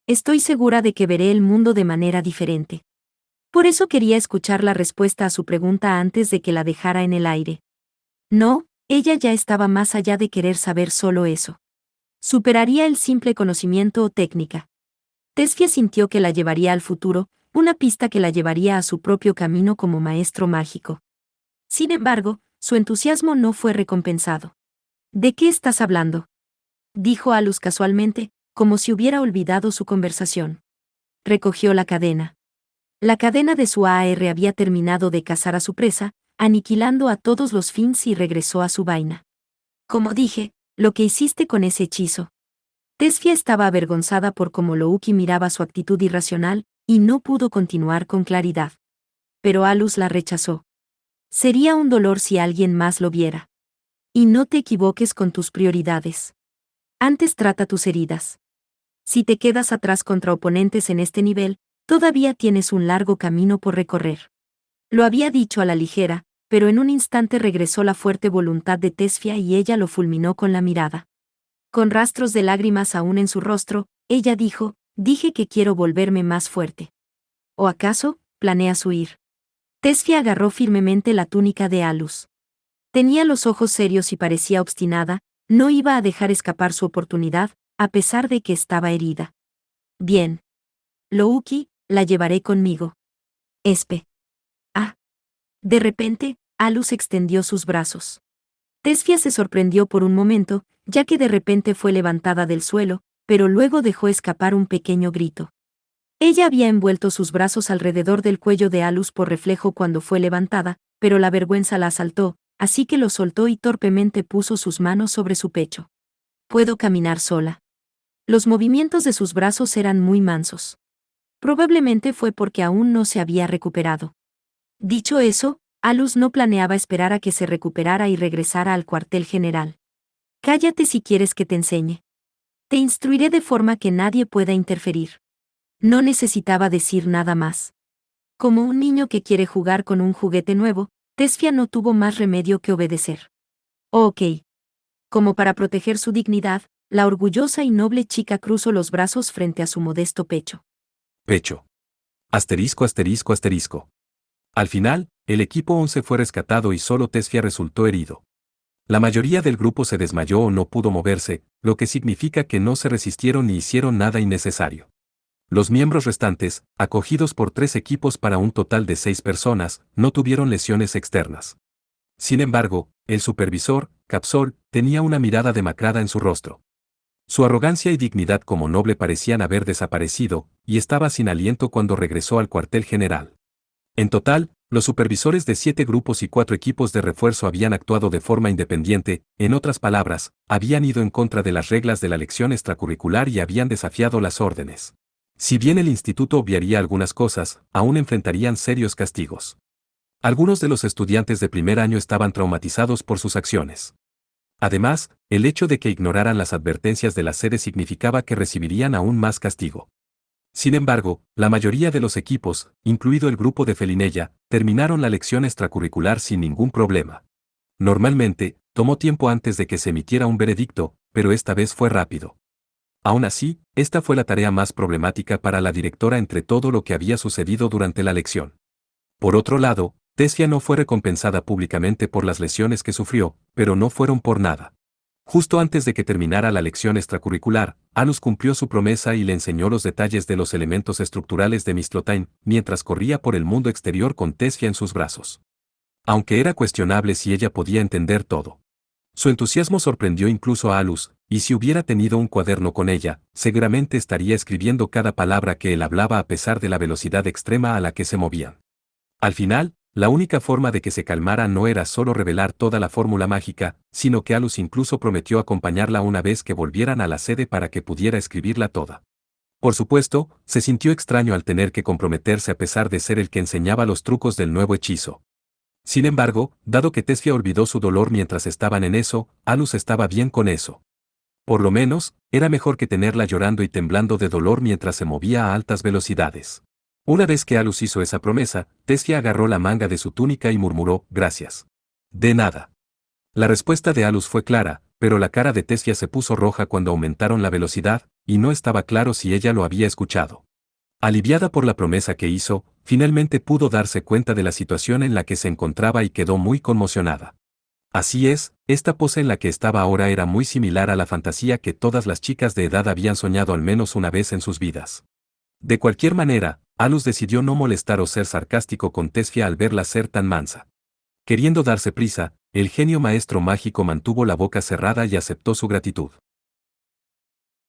Speaker 2: Estoy segura de que veré el mundo de manera diferente. Por eso quería escuchar la respuesta a su pregunta antes de que la dejara en el aire. No, ella ya estaba más allá de querer saber solo eso. Superaría el simple conocimiento o técnica. Tesfia sintió que la llevaría al futuro, una pista que la llevaría a su propio camino como maestro mágico. Sin embargo, su entusiasmo no fue recompensado. ¿De qué estás hablando?, dijo Alus casualmente, como si hubiera olvidado su conversación. Recogió la cadena. La cadena de su AR había terminado de cazar a su presa, aniquilando a todos los Finns y regresó a su vaina. Como dije, lo que hiciste con ese hechizo. Tesfia estaba avergonzada por cómo Louki miraba su actitud irracional, y no pudo continuar con claridad. Pero Alus la rechazó. Sería un dolor si alguien más lo viera. Y no te equivoques con tus prioridades. Antes trata tus heridas. Si te quedas atrás contra oponentes en este nivel, todavía tienes un largo camino por recorrer. Lo había dicho a la ligera, pero en un instante regresó la fuerte voluntad de Tesfia y ella lo fulminó con la mirada. Con rastros de lágrimas aún en su rostro, ella dijo, dije que quiero volverme más fuerte. ¿O acaso, planeas huir? Tesfia agarró firmemente la túnica de Alus. Tenía los ojos serios y parecía obstinada, no iba a dejar escapar su oportunidad, a pesar de que estaba herida. Bien. Louki, la llevaré conmigo. Espe. Ah. De repente, Alus extendió sus brazos. Tesfia se sorprendió por un momento, ya que de repente fue levantada del suelo, pero luego dejó escapar un pequeño grito. Ella había envuelto sus brazos alrededor del cuello de Alus por reflejo cuando fue levantada, pero la vergüenza la asaltó, así que lo soltó y torpemente puso sus manos sobre su pecho. Puedo caminar sola. Los movimientos de sus brazos eran muy mansos. Probablemente fue porque aún no se había recuperado. Dicho eso, Alus no planeaba esperar a que se recuperara y regresara al cuartel general. Cállate si quieres que te enseñe. Te instruiré de forma que nadie pueda interferir. No necesitaba decir nada más. Como un niño que quiere jugar con un juguete nuevo, Tesfia no tuvo más remedio que obedecer. Ok. Como para proteger su dignidad, la orgullosa y noble chica cruzó los brazos frente a su modesto pecho.
Speaker 1: Pecho. Asterisco asterisco asterisco. Al final, el equipo 11 fue rescatado y solo Tesfia resultó herido. La mayoría del grupo se desmayó o no pudo moverse, lo que significa que no se resistieron ni hicieron nada innecesario. Los miembros restantes, acogidos por 3 equipos para un total de 6 personas, no tuvieron lesiones externas. Sin embargo, el supervisor, Capsol, tenía una mirada demacrada en su rostro. Su arrogancia y dignidad como noble parecían haber desaparecido, y estaba sin aliento cuando regresó al cuartel general. En total, los supervisores de 7 grupos y 4 equipos de refuerzo habían actuado de forma independiente, en otras palabras, habían ido en contra de las reglas de la lección extracurricular y habían desafiado las órdenes. Si bien el instituto obviaría algunas cosas, aún enfrentarían serios castigos. Algunos de los estudiantes de primer año estaban traumatizados por sus acciones. Además, el hecho de que ignoraran las advertencias de la sede significaba que recibirían aún más castigo. Sin embargo, la mayoría de los equipos, incluido el grupo de Felinella, terminaron la lección extracurricular sin ningún problema. Normalmente, tomó tiempo antes de que se emitiera un veredicto, pero esta vez fue rápido. Aún así, esta fue la tarea más problemática para la directora entre todo lo que había sucedido durante la lección. Por otro lado, Tessia no fue recompensada públicamente por las lesiones que sufrió, pero no fueron por nada. Justo antes de que terminara la lección extracurricular, Alus cumplió su promesa y le enseñó los detalles de los elementos estructurales de Mistlotyne, mientras corría por el mundo exterior con Tessia en sus brazos. Aunque era cuestionable si ella podía entender todo. Su entusiasmo sorprendió incluso a Alus, y si hubiera tenido un cuaderno con ella, seguramente estaría escribiendo cada palabra que él hablaba a pesar de la velocidad extrema a la que se movían. Al final, la única forma de que se calmara no era solo revelar toda la fórmula mágica, sino que Alus incluso prometió acompañarla una vez que volvieran a la sede para que pudiera escribirla toda. Por supuesto, se sintió extraño al tener que comprometerse a pesar de ser el que enseñaba los trucos del nuevo hechizo. Sin embargo, dado que Tessia olvidó su dolor mientras estaban en eso, Alus estaba bien con eso. Por lo menos, era mejor que tenerla llorando y temblando de dolor mientras se movía a altas velocidades. Una vez que Alus hizo esa promesa, Tessia agarró la manga de su túnica y murmuró, «Gracias». «De nada». La respuesta de Alus fue clara, pero la cara de Tessia se puso roja cuando aumentaron la velocidad, y no estaba claro si ella lo había escuchado. Aliviada por la promesa que hizo, finalmente pudo darse cuenta de la situación en la que se encontraba y quedó muy conmocionada. Así es, esta pose en la que estaba ahora era muy similar a la fantasía que todas las chicas de edad habían soñado al menos una vez en sus vidas. De cualquier manera, Alus decidió no molestar o ser sarcástico con Tessia al verla ser tan mansa. Queriendo darse prisa, el genio maestro mágico mantuvo la boca cerrada y aceptó su gratitud.